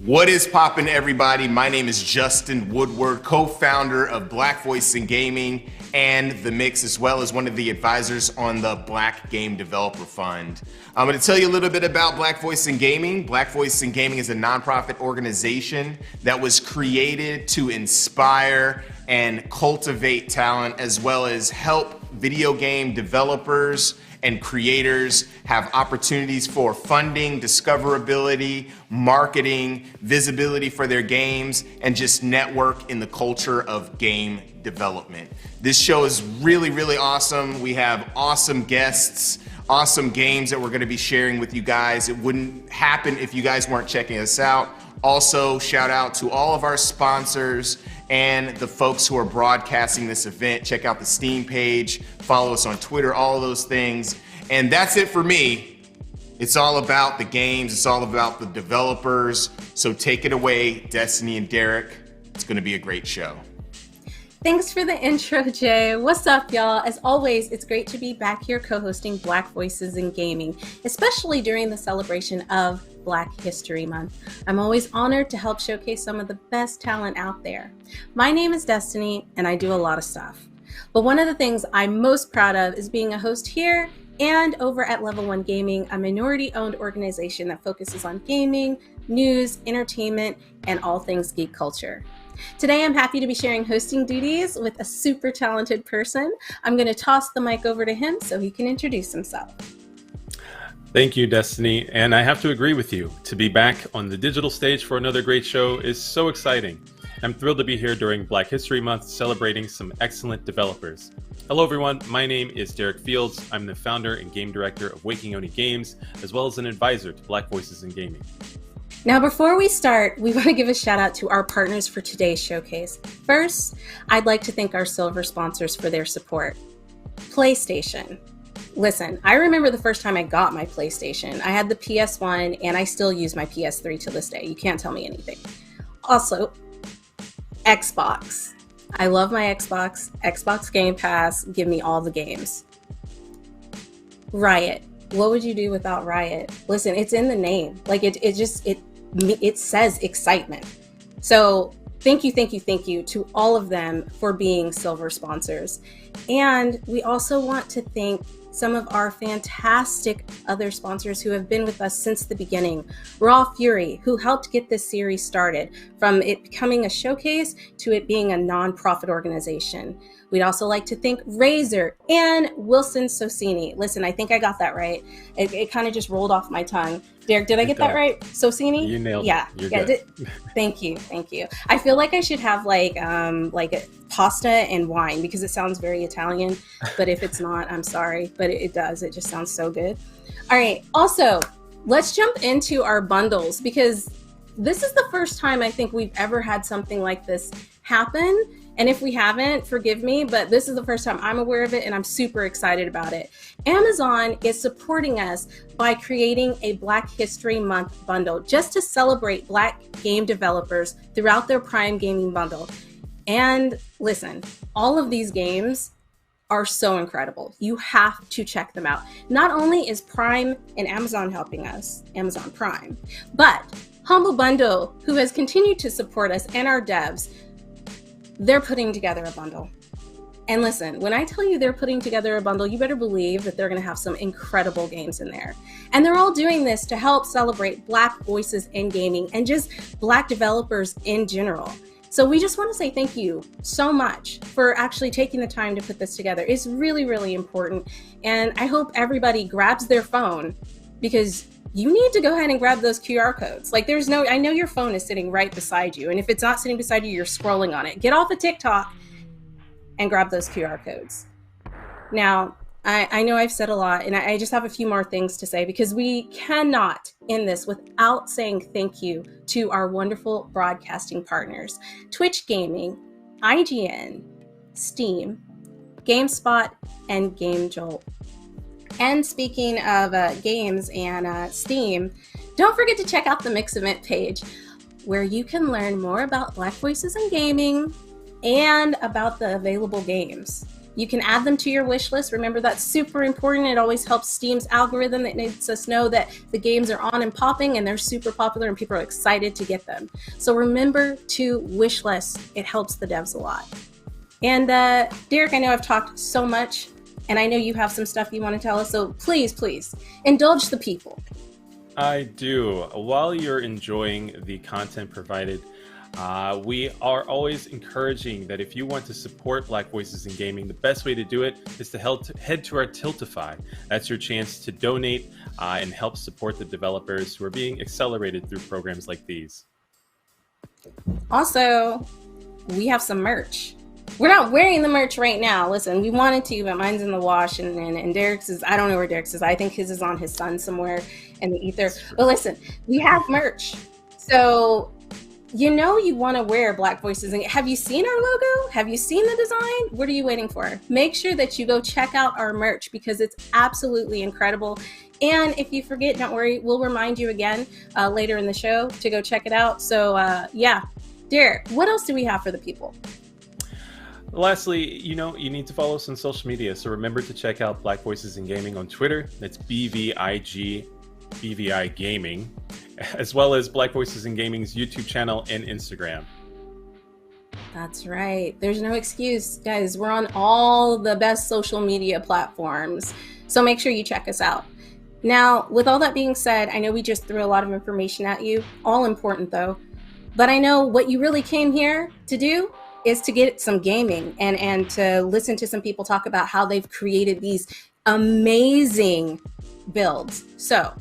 What is poppin', everybody? My name is Justin Woodward, co-founder of Black Voice in Gaming and The Mix, as well as one of the advisors on the Black Game Developer Fund. I'm going to tell you a little bit about Black Voice in Gaming. Black Voice in Gaming is a nonprofit organization that was created to inspire and cultivate talent, as well as help video game developers and creators have opportunities for funding, discoverability, marketing, visibility for their games, and just network in the culture of game development. This show is really, really awesome. We have awesome guests, awesome games that we're going to be sharing with you guys. It wouldn't happen if you guys weren't checking us out. Also, shout out to all of our sponsors and the folks who are broadcasting this event. Check out the Steam page, follow us on Twitter, all of those things. And that's it for me. It's all about the games, it's all about the developers. So take it away, Destiny and Derek. It's gonna be a great show. Thanks for the intro, Jay. What's up, y'all? As always, it's great to be back here co-hosting Black Voices in Gaming, especially during the celebration of Black History Month. I'm always honored to help showcase some of the best talent out there. My name is Destiny, and I do a lot of stuff. But one of the things I'm most proud of is being a host here and over at Level 1 Gaming, a minority-owned organization that focuses on gaming, news, entertainment, and all things geek culture. Today, I'm happy to be sharing hosting duties with a super talented person. I'm going to toss the mic over to him so he can introduce himself. Thank you, Destiny. And I have to agree with you. To be back on the digital stage for another great show is so exciting. I'm thrilled to be here during Black History Month celebrating some excellent developers. Hello, everyone. My name is Derek Fields. I'm the founder and game director of Waking Oni Games, as well as an advisor to Black Voices in Gaming. Now, before we start, we want to give a shout out to our partners for today's showcase. First, I'd like to thank our silver sponsors for their support. PlayStation. Listen, I remember the first time I got my PlayStation. I had the PS1 and I still use my PS3 to this day. You can't tell me anything. Also, Xbox. I love my Xbox. Xbox Game Pass, give me all the games. Riot. What would you do without Riot? Listen, it's in the name. Like it says excitement. So thank you to all of them for being silver sponsors. And we also want to thank some of our fantastic other sponsors who have been with us since the beginning. Raw Fury, who helped get this series started, from it becoming a showcase to it being a nonprofit organization. We'd also like to thank Razor and Wilson Socini. Listen, I think I got that right. It kind of just rolled off my tongue. Derek, did I get that right? Socini? You nailed it. You're good. Thank you. I feel like I should have like a pasta and wine because it sounds very Italian. But if it's not, I'm sorry. But it does. It just sounds so good. All right. Also, let's jump into our bundles because this is the first time I think we've ever had something like this happen. And if we haven't, forgive me, but this is the first time I'm aware of it and I'm super excited about it. Amazon is supporting us by creating a Black History Month bundle just to celebrate Black game developers throughout their Prime Gaming bundle. And listen, all of these games are so incredible. You have to check them out. Not only is Prime and Amazon helping us, Amazon Prime, but Humble Bundle, who has continued to support us and our devs, they're putting together a bundle. And listen, when I tell you they're putting together a bundle, you better believe that they're going to have some incredible games in there. And they're all doing this to help celebrate Black voices in gaming and just Black developers in general. So we just want to say thank you so much for actually taking the time to put this together. It's really, really important. And I hope everybody grabs their phone because you need to go ahead and grab those QR codes. Like I know your phone is sitting right beside you. And if it's not sitting beside you, you're scrolling on it. Get off of TikTok and grab those QR codes. Now, I know I've said a lot and I just have a few more things to say because we cannot end this without saying thank you to our wonderful broadcasting partners, Twitch Gaming, IGN, Steam, GameSpot, and GameJolt. And speaking of games and Steam, don't forget to check out the Mix event page where you can learn more about Black Voices in Gaming and about the available games. You can add them to your wish list. Remember, that's super important. It always helps Steam's algorithm that lets us know that the games are on and popping and they're super popular and people are excited to get them. So remember to wish list. It helps the devs a lot. And Derek, I know I've talked so much and I know you have some stuff you want to tell us. So please, please indulge the people. I do. While you're enjoying the content provided, we are always encouraging that if you want to support Black Voices in Gaming, the best way to do it is to head to our Tiltify. That's your chance to donate and help support the developers who are being accelerated through programs like these. Also, we have some merch. We're not wearing the merch right now. Listen, we wanted to, but mine's in the wash, and Derek's is, I don't know where Derek's is. I think his is on his son somewhere in the ether. But listen, we have merch. So you know you want to wear Black Voices. And have you seen our logo? Have you seen the design? What are you waiting for? Make sure that you go check out our merch because it's absolutely incredible. And if you forget, don't worry, we'll remind you again later in the show to go check it out. So yeah, Derek, what else do we have for the people? Lastly, you need to follow us on social media. So remember to check out Black Voices in Gaming on Twitter. That's BVI Gaming, as well as Black Voices in Gaming's YouTube channel and Instagram. That's right. There's no excuse, guys. We're on all the best social media platforms. So make sure you check us out. Now, with all that being said, I know we just threw a lot of information at you, all important though. But I know what you really came here to do is to get some gaming and to listen to some people talk about how they've created these amazing builds. So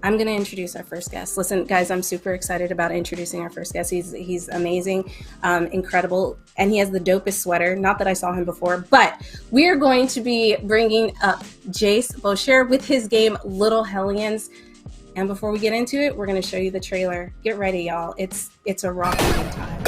I'm going to introduce our first guest. Listen, guys, I'm super excited about introducing our first guest. He's amazing, incredible, and he has the dopest sweater. Not that I saw him before, but we are going to be bringing up Jace Bosher with his game Little Hellions. And before we get into it, we're going to show you the trailer. Get ready, y'all. It's a rocking good time.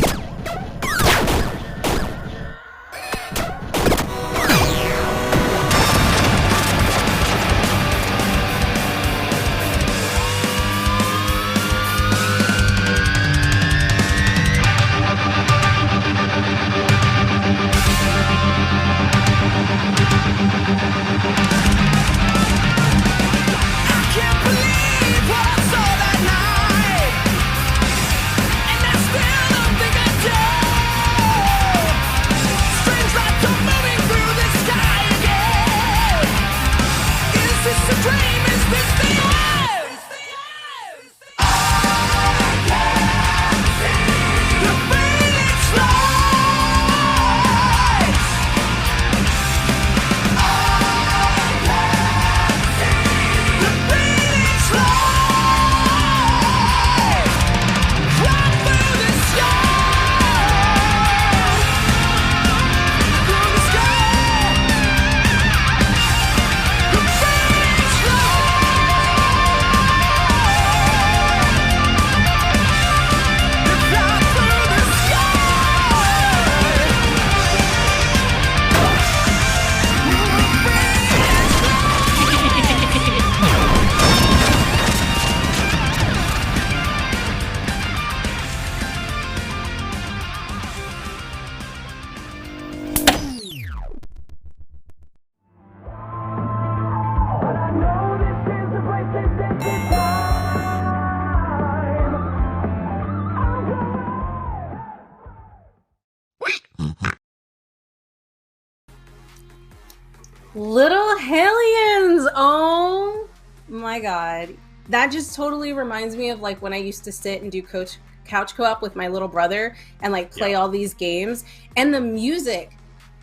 Little Hellions! Oh my god. That just totally reminds me of like when I used to sit and do couch co-op with my little brother and like play all these games. And the music,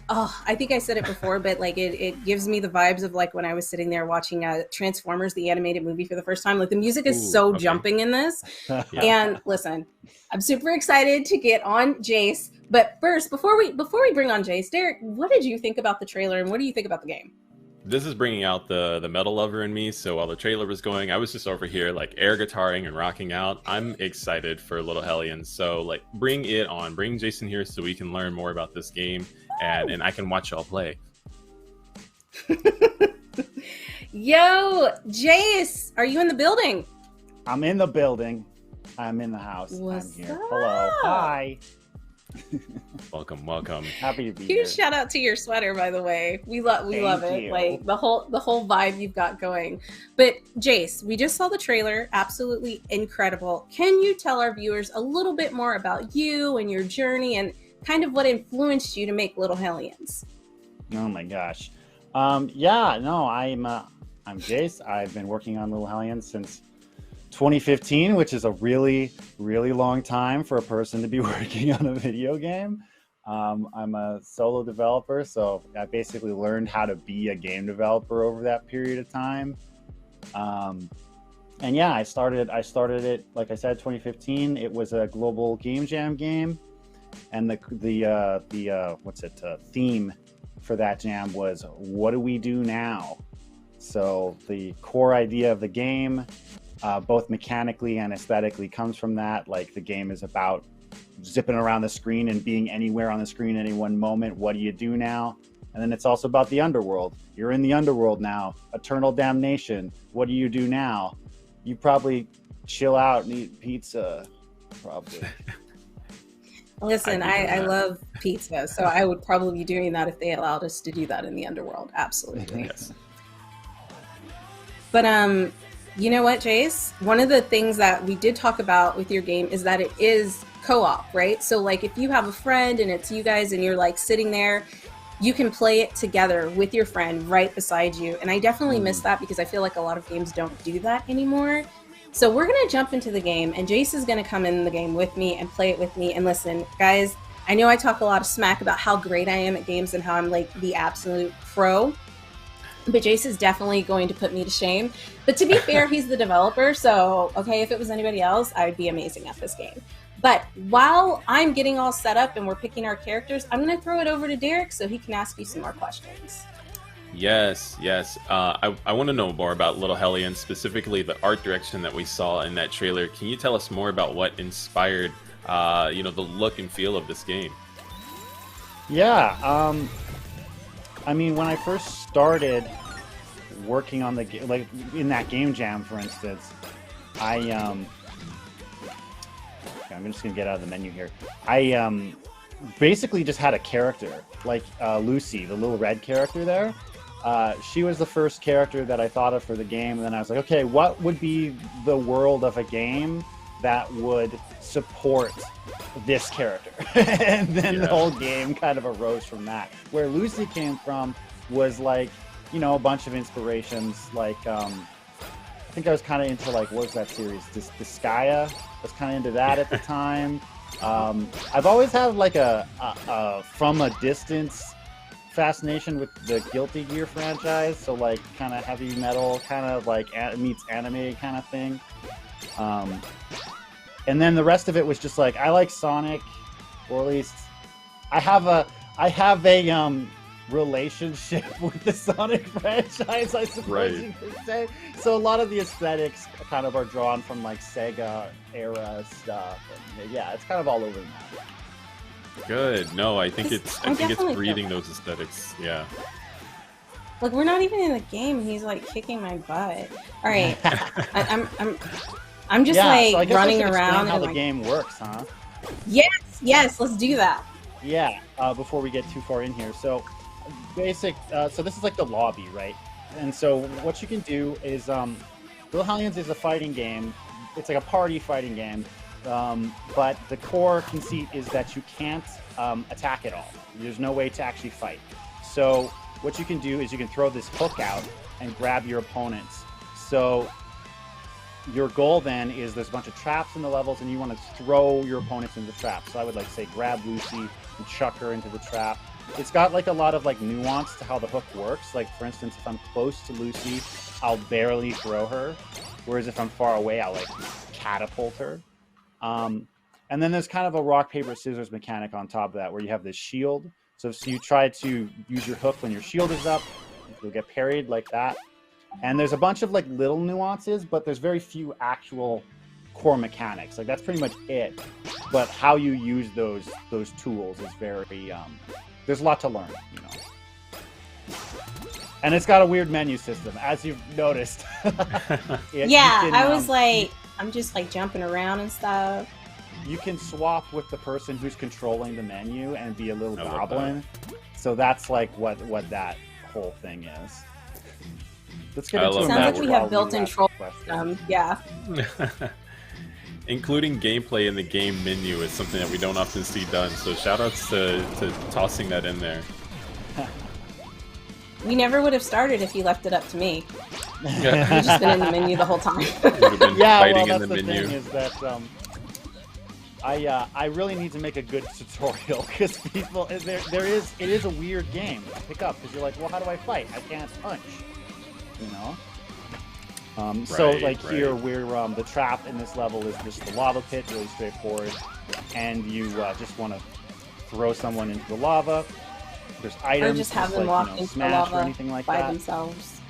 oh, I think I said it before, but like it gives me the vibes of like when I was sitting there watching Transformers, the animated movie for the first time. Like the music is jumping in this. And listen, I'm super excited to get on Jace. But first, before we bring on Jace, Derek, what did you think about the trailer and what do you think about the game? This is bringing out the metal lover in me. So while the trailer was going, I was just over here like air guitaring and rocking out. I'm excited for Little Hellions. So like bring it on. Bring Jason here so we can learn more about this game and I can watch y'all play. Yo, Jace, are you in the building? I'm in the building. I'm in the house. What's I'm here. up? Hello. Hi. Welcome, welcome. Happy to be here. Huge shout out to your sweater, by the way. We love it. you. Like the whole vibe you've got going. But Jace, we just saw the trailer. Absolutely incredible. Can you tell our viewers a little bit more about you and your journey and kind of what influenced you to make Little Hellions? Oh my gosh. Yeah, no, I'm Jace. I've been working on Little Hellions since 2015, which is a really, really long time for a person to be working on a video game. I'm a solo developer, so I basically learned how to be a game developer over that period of time. And yeah, I started it, like I said, 2015. It was a global game jam game, and the theme for that jam was, what do we do now? So the core idea of the game, both mechanically and aesthetically, comes from that. Like, the game is about zipping around the screen and being anywhere on the screen at any one moment. What do you do now? And then it's also about the underworld. You're in the underworld now. Eternal damnation. What do you do now? You probably chill out and eat pizza. Probably. Listen, I love pizza, so I would probably be doing that if they allowed us to do that in the underworld. Absolutely. Yes. But you know what, Jace? One of the things that we did talk about with your game is that it is co-op, right? So like, if you have a friend and it's you guys and you're like sitting there, you can play it together with your friend right beside you. And I definitely miss that, because I feel like a lot of games don't do that anymore. So we're going to jump into the game, and Jace is going to come in the game with me and play it with me. And listen, guys, I know I talk a lot of smack about how great I am at games and how I'm like the absolute pro, but Jace is definitely going to put me to shame. But to be fair, he's the developer, so okay, if it was anybody else, I would be amazing at this game. But while I'm getting all set up and we're picking our characters, I'm going to throw it over to Derek so he can ask you some more questions. Yes. I want to know more about Little Hellions, specifically the art direction that we saw in that trailer. Can you tell us more about what inspired, the look and feel of this game? Yeah. I mean, when I first started working on the game, like in that game jam, for instance, I'm just gonna get out of the menu here. I basically just had a character, like Lucy, the little red character there. She was the first character that I thought of for the game, and then I was like, okay, what would be the world of a game that would support this character? And then the whole game kind of arose from that. Where Lucy came from was like, a bunch of inspirations. Like, I think I was kind of into, like, what was that series? Disgaea. I was kind of into that at the time. I've always had like a from a distance fascination with the Guilty Gear franchise. So like kind of heavy metal, kind of like meets anime kind of thing. And then the rest of it was just like, I like Sonic, or at least I have a relationship with the Sonic franchise, I suppose you could say. So a lot of the aesthetics kind of are drawn from like Sega era stuff. And yeah, it's kind of all over the map. Good. No, I think it's breeding those aesthetics. Yeah. Look, we're not even in the game. He's like kicking my butt. All right, I'm just like running around. How and the game works, huh? Yes, let's do that. Yeah. Before we get too far in here, so so this is like the lobby, right? And so what you can do is, Little Hellions is a fighting game. It's like a party fighting game, but the core conceit is that you can't attack at all. There's no way to actually fight. So what you can do is you can throw this hook out and grab your opponents. So your goal then is there's a bunch of traps in the levels, and you want to throw your opponents into the traps. So I would like say grab Lucy and chuck her into the trap. It's got like a lot of like nuance to how the hook works. Like, for instance, if I'm close to Lucy, I'll barely throw her, whereas if I'm far away, I'll like catapult her. And then there's kind of a rock paper scissors mechanic on top of that, where you have this shield. So if you try to use your hook when your shield is up, you'll get parried like that. And there's a bunch of like little nuances, but there's very few actual core mechanics. Like, that's pretty much it. But how you use those tools is very there's a lot to learn, And it's got a weird menu system, as you've noticed. I was like, I'm just like jumping around and stuff. you can swap with the person who's controlling the menu and be a little I love goblin. So that's like what that whole thing is. Let's get I into love a Sounds that. like match we while have built-in ask troll. questions. Yeah. Including gameplay in the game menu is something that we don't often see done. So shout outs to tossing that in there. We never would have started if you left it up to me. Yeah. We've just been in the menu the whole time. Would have been Yeah, well, fighting that's in the the menu. thing is that I really need to make a good tutorial because people it is a weird game to pick up because you're like, well, how do I fight? I can't punch, you know. So Right, like right. here, we're the trap in this level is just the lava pit, really straightforward, and you just want to throw someone into the lava. There's items, Or just have them like, walk you know, into the smash lava or anything like by that. themselves.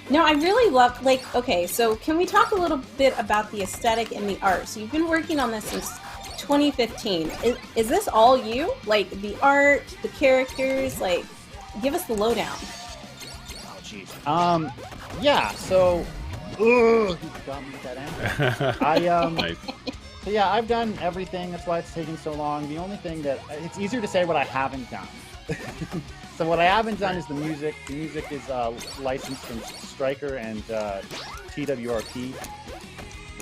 No, I really love, like, okay, so can we talk a little bit about the aesthetic and the art? So you've been working on this since 2015. Is this all you? Like, the art, the characters, like, give us the lowdown. Oh, jeez. Yeah. So, you got me with that answer. Nice. So yeah, I've done everything. That's why it's taking so long. The only thing that it's easier to say what I haven't done. So what I haven't done is the music. The music is licensed from Stryker and TWRP,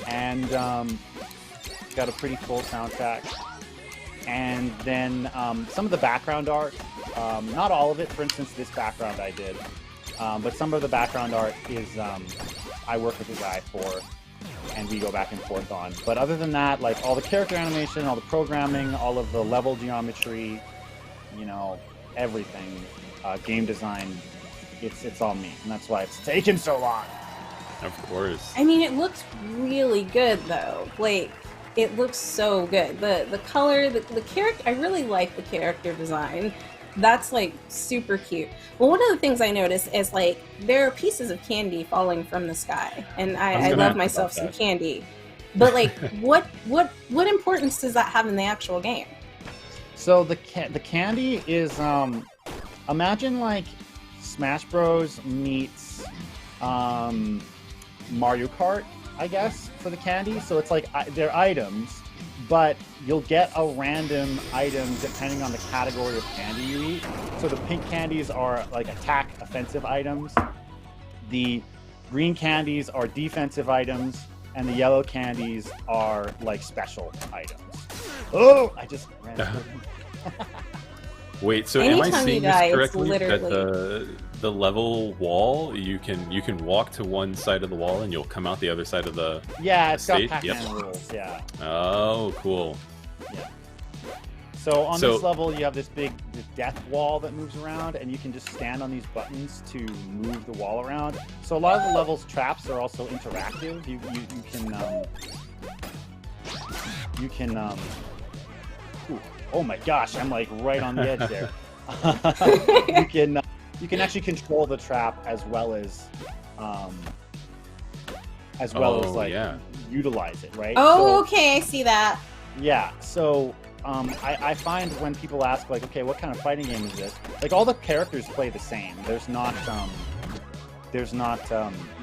and got a pretty full soundtrack. And then some of the background art, not all of it. For instance, this background I did, but some of the background art is I work with a guy for, and we go back and forth on. But other than that, like all the character animation, all the programming, all of the level geometry, you know, everything, game design, it's all me, and that's why it's taken so long. Of course. I mean, it looks really good, though. Like, it looks so good. The color, the character, I really like the character design. That's, like, super cute. Well, one of the things I noticed is, like, there are pieces of candy falling from the sky, and I gonna love ask myself about some that. candy. But, like, what importance does that have in the actual game? So the candy is imagine like Smash Bros meets Mario Kart, I guess, for the candy. So it's like they're items, but you'll get a random item depending on the category of candy you eat. So the pink candies are like attack offensive items. The green candies are defensive items, and the yellow candies are like special items. Oh, I just ran into it. Wait, so am I Anytime seeing you this die, it's correctly? That literally- the level wall, you can walk to one side of the wall and you'll come out the other side of the. Yeah, it's got Stage? Pac-Man Yep. rules. Yeah. Oh, cool. Yeah. So on So- this level, you have this big death wall that moves around, and you can just stand on these buttons to move the wall around. So a lot of the levels' traps are also interactive. You can ooh, oh my gosh, I'm like right on the edge there. You can actually control the trap as well as like yeah. utilize it, right? Oh, So- okay, I see that. yeah, so I find when people ask, like, okay, what kind of fighting game is this? Like, all the characters play the same. There's not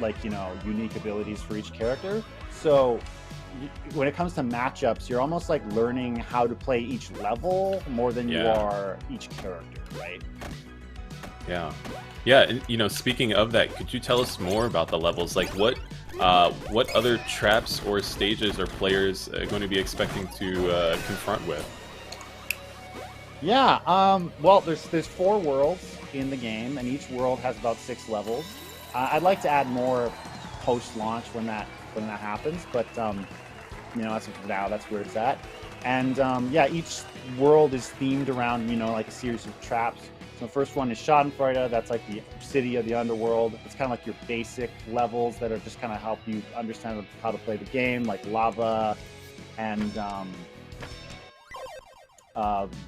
like, you know, unique abilities for each character. So when it comes to matchups, you're almost like learning how to play each level more than you Yeah. are each character, right? Yeah. Yeah, and, you know, speaking of that, could you tell us more about the levels? Like, what other traps or stages are players going to be expecting to confront with? Yeah, well, there's 4 worlds in the game, and each world has about 6 levels. I'd like to add more post-launch when that happens, but you know, as of now, that's where it's at. And yeah, each world is themed around, you know, like a series of traps. So the first one is Schadenfreude. That's like the city of the underworld. It's kind of like your basic levels that are just kind of help you understand how to play the game, like lava and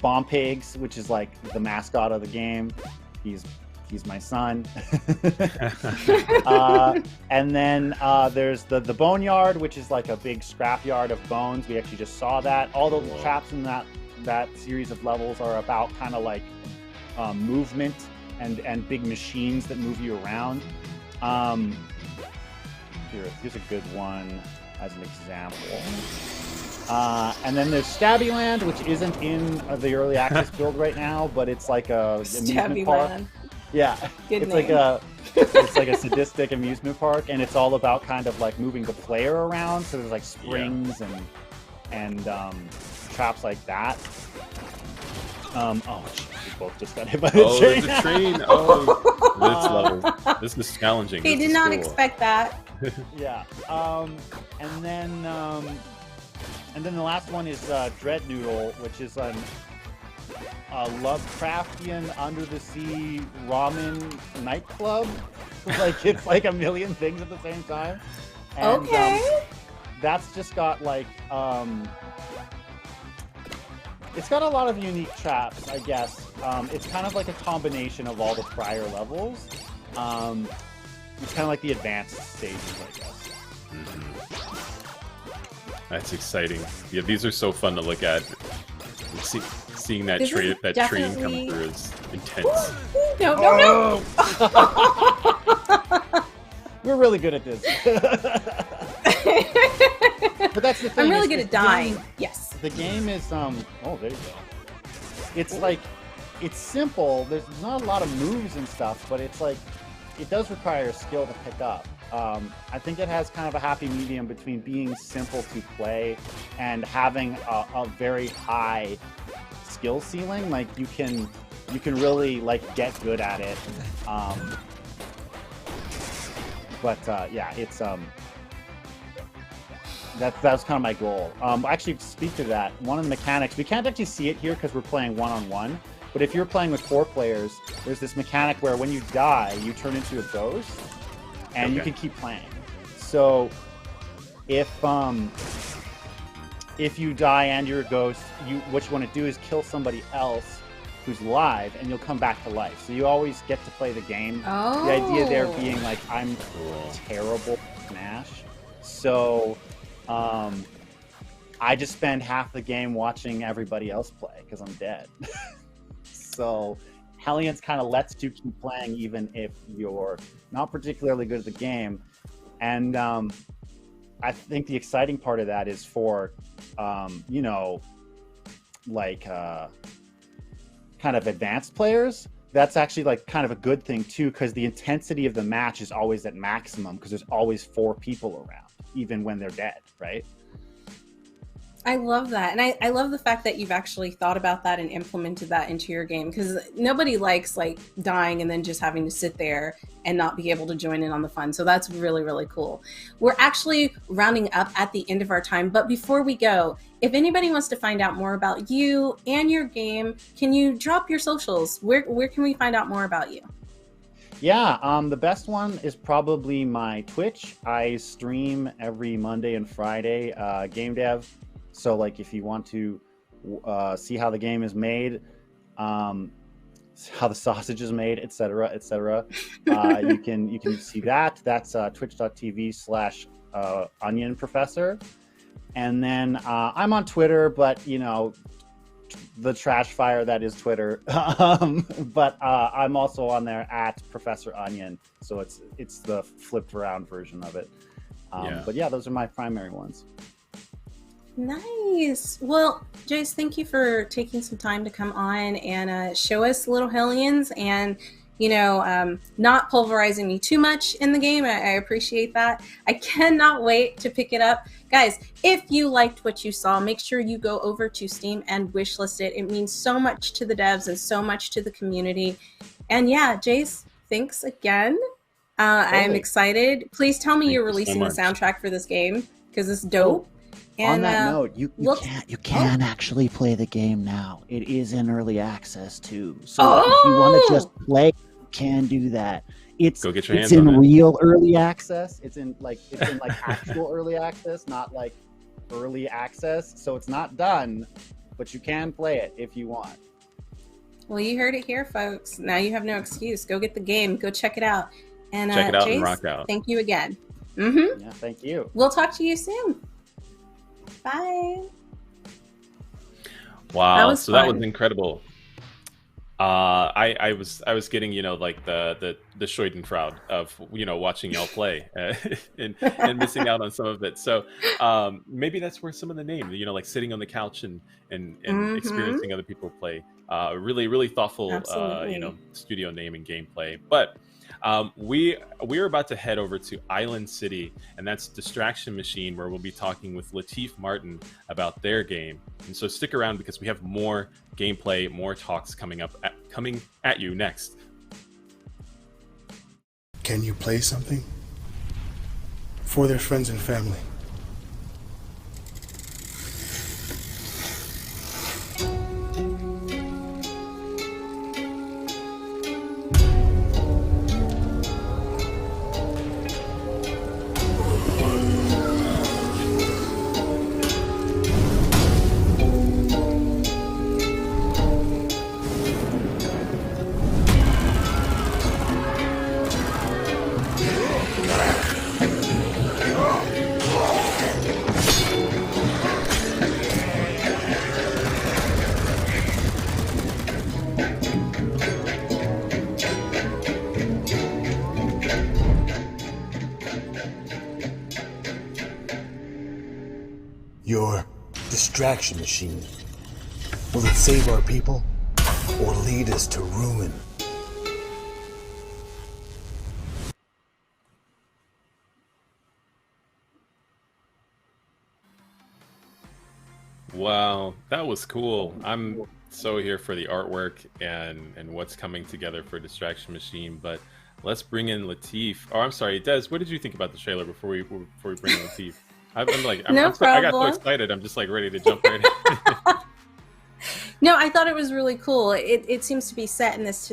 Bomb Pigs, which is like the mascot of the game. He's my son. And then there's the Boneyard, which is like a big scrapyard of bones. We actually just saw that. All the traps in that series of levels are about kind of like movement and big machines that move you around. Here's a good one as an example. And then there's Stabby Land, which isn't in the early access build right now, but it's like a amusement park. Land. Yeah, Good it's name. it's like a sadistic amusement park, and it's all about kind of like moving the player around. So there's like springs and traps like that. Oh, geez, we both just got hit by the train. There's a train. Oh, this level. This is challenging. He This did is not cool. expect that. Yeah. And then the last one is Dread Noodle, which is a Lovecraftian under the sea ramen nightclub. Like it's like a million things at the same time. And, Okay. that's just got like it's got a lot of unique traps, I guess. It's kind of like a combination of all the prior levels. It's kind of like the advanced stages, I guess. That's exciting. Yeah, these are so fun to look at. Seeing that This is train come definitely- through is intense. No. We're really good at this. But that's the thing. I'm really is good this at dying. game- Yes. The game is oh, there you go. It's like it's simple. There's not a lot of moves and stuff, but it's like it does require skill to pick up. I think it has kind of a happy medium between being simple to play and having a very high skill ceiling. Like you can really like get good at it. Yeah, it's that's kind of my goal. Actually, to speak to that, one of the mechanics, we can't actually see it here because we're playing one-on-one, but if you're playing with 4 players, there's this mechanic where when you die, you turn into a ghost, and you can keep playing. So, if you die and you're a ghost, what you want to do is kill somebody else who's alive, and you'll come back to life. So you always get to play the game. Oh. The idea there being like, I'm terrible at Smash, so I just spend half the game watching everybody else play because I'm dead. So Hellions kind of lets you keep playing even if you're not particularly good at the game. And I think the exciting part of that is for, kind of advanced players. That's actually like kind of a good thing too, because the intensity of the match is always at maximum because there's always 4 people around, even when they're dead, right? I love that. And I love the fact that you've actually thought about that and implemented that into your game, because nobody likes like dying and then just having to sit there and not be able to join in on the fun. So that's really, really cool. We're actually rounding up at the end of our time. But before we go, if anybody wants to find out more about you and your game, can you drop your socials? Where can we find out more about you? Yeah, the best one is probably my Twitch. I stream every Monday and Friday, game dev. So, like, if you want to see how the game is made, how the sausage is made, etc., you can see that. That's twitch.tv/Onion Professor. And then I'm on Twitter, but the trash fire that is Twitter. But I'm also on there at Professor Onion, so it's the flipped around version of it. But yeah, those are my primary ones. Nice. Well, Jace, thank you for taking some time to come on and show us Little Hellions and, not pulverizing me too much in the game. I appreciate that. I cannot wait to pick it up. Guys, if you liked what you saw, make sure you go over to Steam and wishlist it. It means so much to the devs and so much to the community. And yeah, Jace, thanks again. I'm excited. Please tell me you're releasing the soundtrack for this game because it's dope. And, on that note, you can actually play the game now. It is in early access too. So if you want to just play, you can do that. Go get your hands on it. Real early access. It's in actual early access, not like early access. So it's not done, but you can play it if you want. Well, you heard it here, folks. Now you have no excuse. Go get the game. Go check it out. And check it out Jace, and rock out. Thank you again. Mm-hmm. Yeah, thank you. We'll talk to you soon. Bye. Wow, that was incredible. I was getting, like the Schadenfreude of, watching y'all play, and missing out on some of it. So maybe that's where some of the name, like sitting on the couch and Mm-hmm. experiencing other people play. Really, really thoughtful, Absolutely. studio name and gameplay. But we're about to head over to Island City, and that's Distraction Machine, where we'll be talking with Latif Martin about their game. And so stick around because we have more gameplay, more talks coming at you next. Can you play something? For their friends and family. Your distraction machine. Will it save our people or lead us to ruin? Wow, that was cool. I'm so here for the artwork and what's coming together for Distraction Machine. But let's bring in Latif. Oh, I'm sorry, Des. What did you think about the trailer before we bring in Latif? I'm like, No I got so problem. excited. I'm just like ready to jump right in. No, I thought it was really cool. It seems to be set in this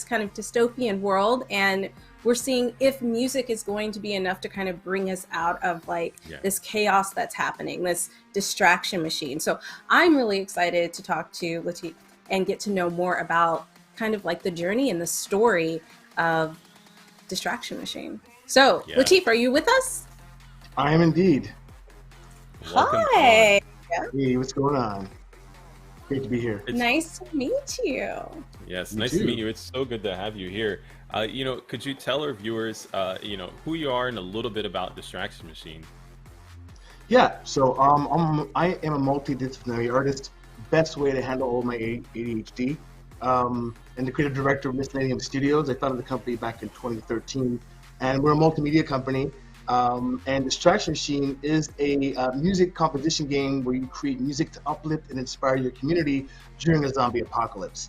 kind of dystopian world, and we're seeing if music is going to be enough to kind of bring us out of like Yeah. this chaos that's happening, this distraction machine. So I'm really excited to talk to Latif and get to know more about kind of like the journey and the story of Distraction Machine. So, Yeah. Latif, are you with us? I am indeed. Welcome Hi. Hey, what's going on? Great to be here. It's- Nice to meet you. Yes, You nice too. to meet you. It's so good to have you here. Could you tell our viewers, who you are and a little bit about Distraction Machine? Yeah, so I am a multidisciplinary artist. Best way to handle all my ADHD. And the creative director of Miscellaneum Studios. I founded the company back in 2013, and we're a multimedia company. And Distraction Machine is a music composition game where you create music to uplift and inspire your community during a zombie apocalypse.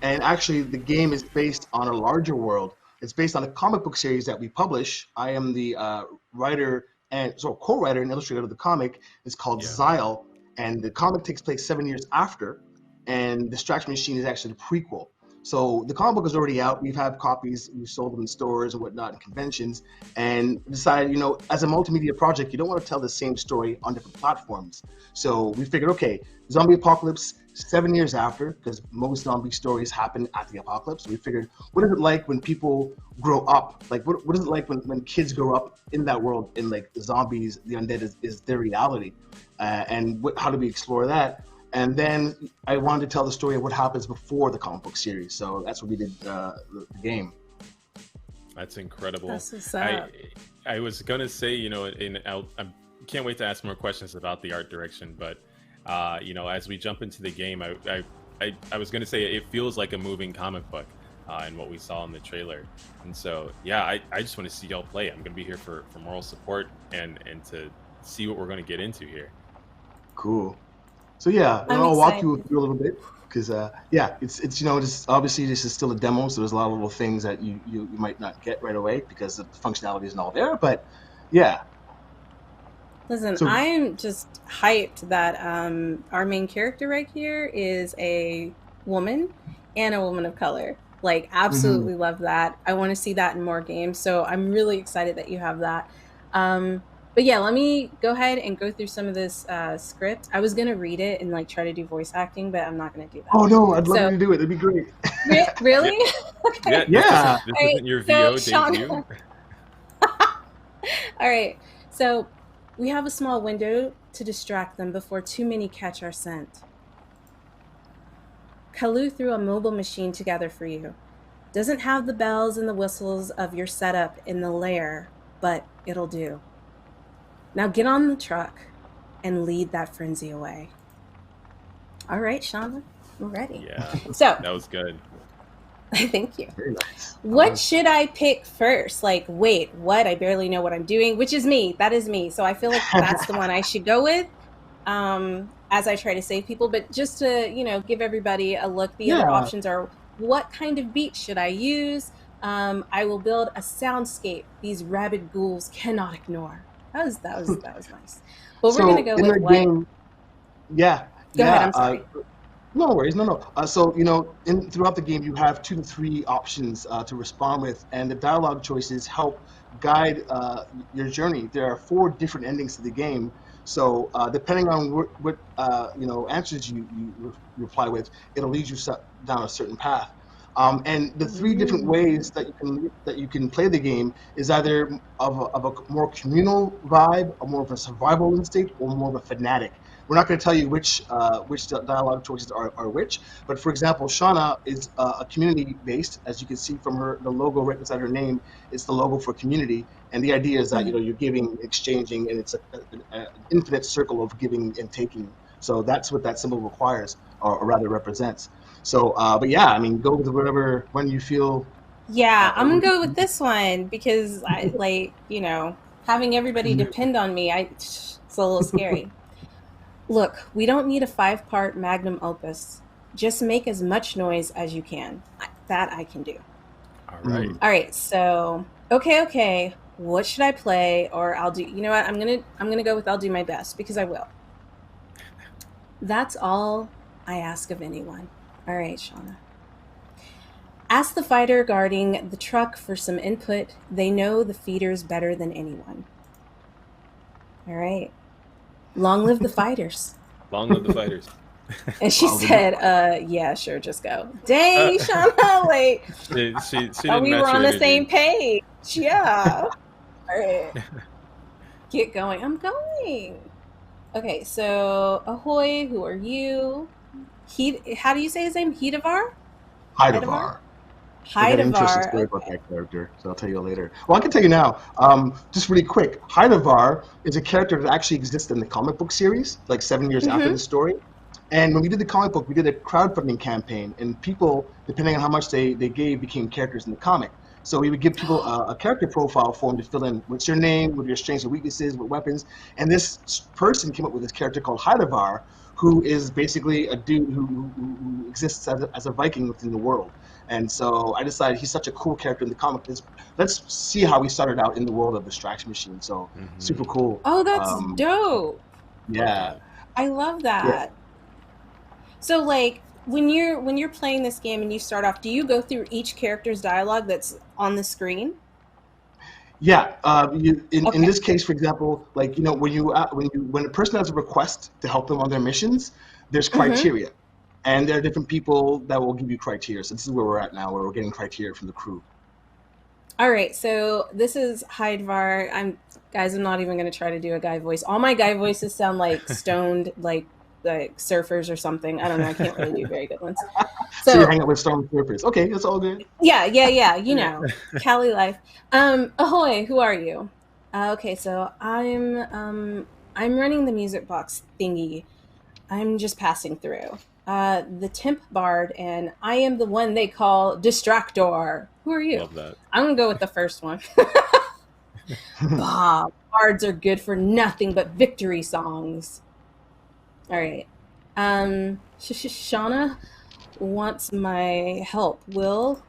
And actually, the game is based on a larger world. It's based on a comic book series that we publish. I am the writer and co-writer and illustrator of the comic. It's called Yeah. Zyle, and the comic takes place 7 years after. And Distraction Machine is actually the prequel. So the comic book is already out. We've had copies. We've sold them in stores and whatnot and conventions. And decided, as a multimedia project, you don't want to tell the same story on different platforms. So we figured, okay, zombie apocalypse 7 years after, because most zombie stories happen at the apocalypse. We figured, what is it like when people grow up? Like, what is it like when kids grow up in that world and like the zombies, the undead is their reality? How do we explore that? And then I wanted to tell the story of what happens before the comic book series. So that's what we did the game. That's incredible. That's what's I up. I was gonna say, I can't wait to ask more questions about the art direction, but as we jump into the game, I was gonna say it feels like a moving comic book, in what we saw in the trailer, and so yeah, I just want to see y'all play. I'm gonna be here for moral support and to see what we're gonna get into here. Cool. So yeah, I'm I'll walk excited. you through a little bit because it's just obviously this is still a demo, so there's a lot of little things that you might not get right away because the functionality isn't all there. But yeah, Listen, So- I am just hyped that our main character right here is a woman and a woman of color. Like, absolutely love that. I want to see that in more games. So I'm really excited that you have that. But yeah, let me go ahead and go through some of this script. I was gonna read it and like try to do voice acting, but I'm not gonna do that. oh no, I'd love So- you to do it. It'd be great. Really? Okay. Yeah, Yeah. this Alright, isn't your so VO Sean- debut. All right. So we have a small window to distract them before too many catch our scent. Kalu threw a mobile machine together for you. Doesn't have the bells and the whistles of your setup in the lair, but it'll do. Now get on the truck and lead that frenzy away. All right, Shauna, we're ready. Yeah, So, that was good. thank you. Very nice. What should I pick first? Like, wait, what? I barely know what I'm doing, which is me. That is me. So I feel like that's the one I should go with as I try to save people. But just to, give everybody a look, the other Yeah. options are what kind of beat should I use? I will build a soundscape these rabid ghouls cannot ignore. That was nice. But we're gonna go in with the what? game, yeah, Go ahead. yeah. I'm sorry. No worries, no. So throughout the game, you have 2 to 3 options to respond with, and the dialogue choices help guide your journey. There are 4 different endings to the game, so depending on what answers you reply with, it'll lead you down a certain path. And the 3 different ways that you can play the game is either of a more communal vibe, or more of a survival instinct, or more of a fanatic. We're not going to tell you which dialogue choices are which, but for example, Shauna is a community based, as you can see from the logo right beside her name. It's the logo for community, and the idea is that you're giving, exchanging, and it's an infinite circle of giving and taking. So that's what that symbol requires, or rather represents. So, but yeah, I mean, go with whatever one you feel. Yeah, I'm gonna go with this one because I having everybody depend on me. It's a little scary. Look, we don't need a 5-part magnum opus. Just make as much noise as you can. That I can do. All right. All right. So, okay. What should I play? Or I'll do. You know what? I'm gonna go with I'll do my best because I will. That's all I ask of anyone. All right, Shauna. Ask the fighter guarding the truck for some input. They know the feeders better than anyone. All right. Long live the fighters. Long live the fighters. And she said, yeah, sure, just go. Dang, Shauna, like, she didn't we match were on your the same energy. page. Yeah. All right. Get going. I'm going. Okay, so Ahoy, who are you? How do you say his name? Hidavar? Hydavar. I got an interesting story about Okay. that character, so I'll tell you later. Well, I can tell you now. Just really quick, Hydavar is a character that actually exists in the comic book series, like 7 years after the story. And when we did the comic book, we did a crowdfunding campaign, and people, depending on how much they gave, became characters in the comic. So we would give people a character profile form to fill in what's your name, what your strengths and weaknesses, what weapons. And this person came up with this character called Hydavar, who is basically a dude who exists as a Viking within the world. And so I decided he's such a cool character in the comic. Let's see how he started out in the world of Distraction Machine. So super cool. Oh, that's dope. Yeah. I love that. Yeah. So like when you're playing this game and you start off, do you go through each character's dialogue that's on the screen? Yeah, in this case, for example, like when a person has a request to help them on their missions, there's criteria, and there are different people that will give you criteria. So this is where we're at now, where we're getting criteria from the crew. All right, so this is Hydevar. I'm not even going to try to do a guy voice. All my guy voices sound like stoned, like surfers or something. I don't know. I can't really do very good ones. So you hang out with stone surfers. Okay, that's all good. Yeah. You know, Cali life. Ahoy, who are you? Okay, so I'm running the music box thingy. I'm just passing through. The Temp Bard, and I am the one they call Distractor. Who are you? Love that. I'm gonna go with the first one. Bards are good for nothing but victory songs. All right. Shauna wants my help. Will?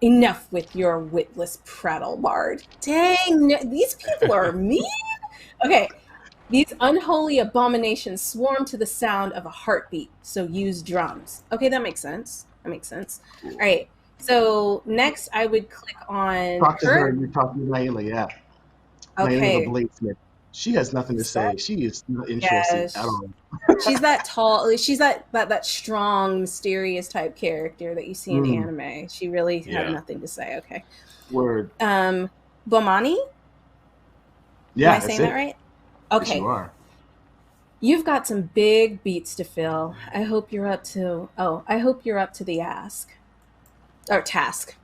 Enough with your witless prattle, Bard. Dang, no, these people are mean. Okay. These unholy abominations swarm to the sound of a heartbeat, so use drums. Okay, that makes sense. All right. So next I would click on Talk to her. her. You're talking to Naila, yeah. Okay. Naila the Bladesmith. She has nothing to say. She is not interested at all. She's that tall. She's that strong, mysterious type character that you see in anime. She really had nothing to say. Okay. Word. Bomani? Yeah, Am I saying that right? Okay. Yes, you are. You've got some big beats to fill. I hope you're up to. Oh, I hope you're up to the ask or task.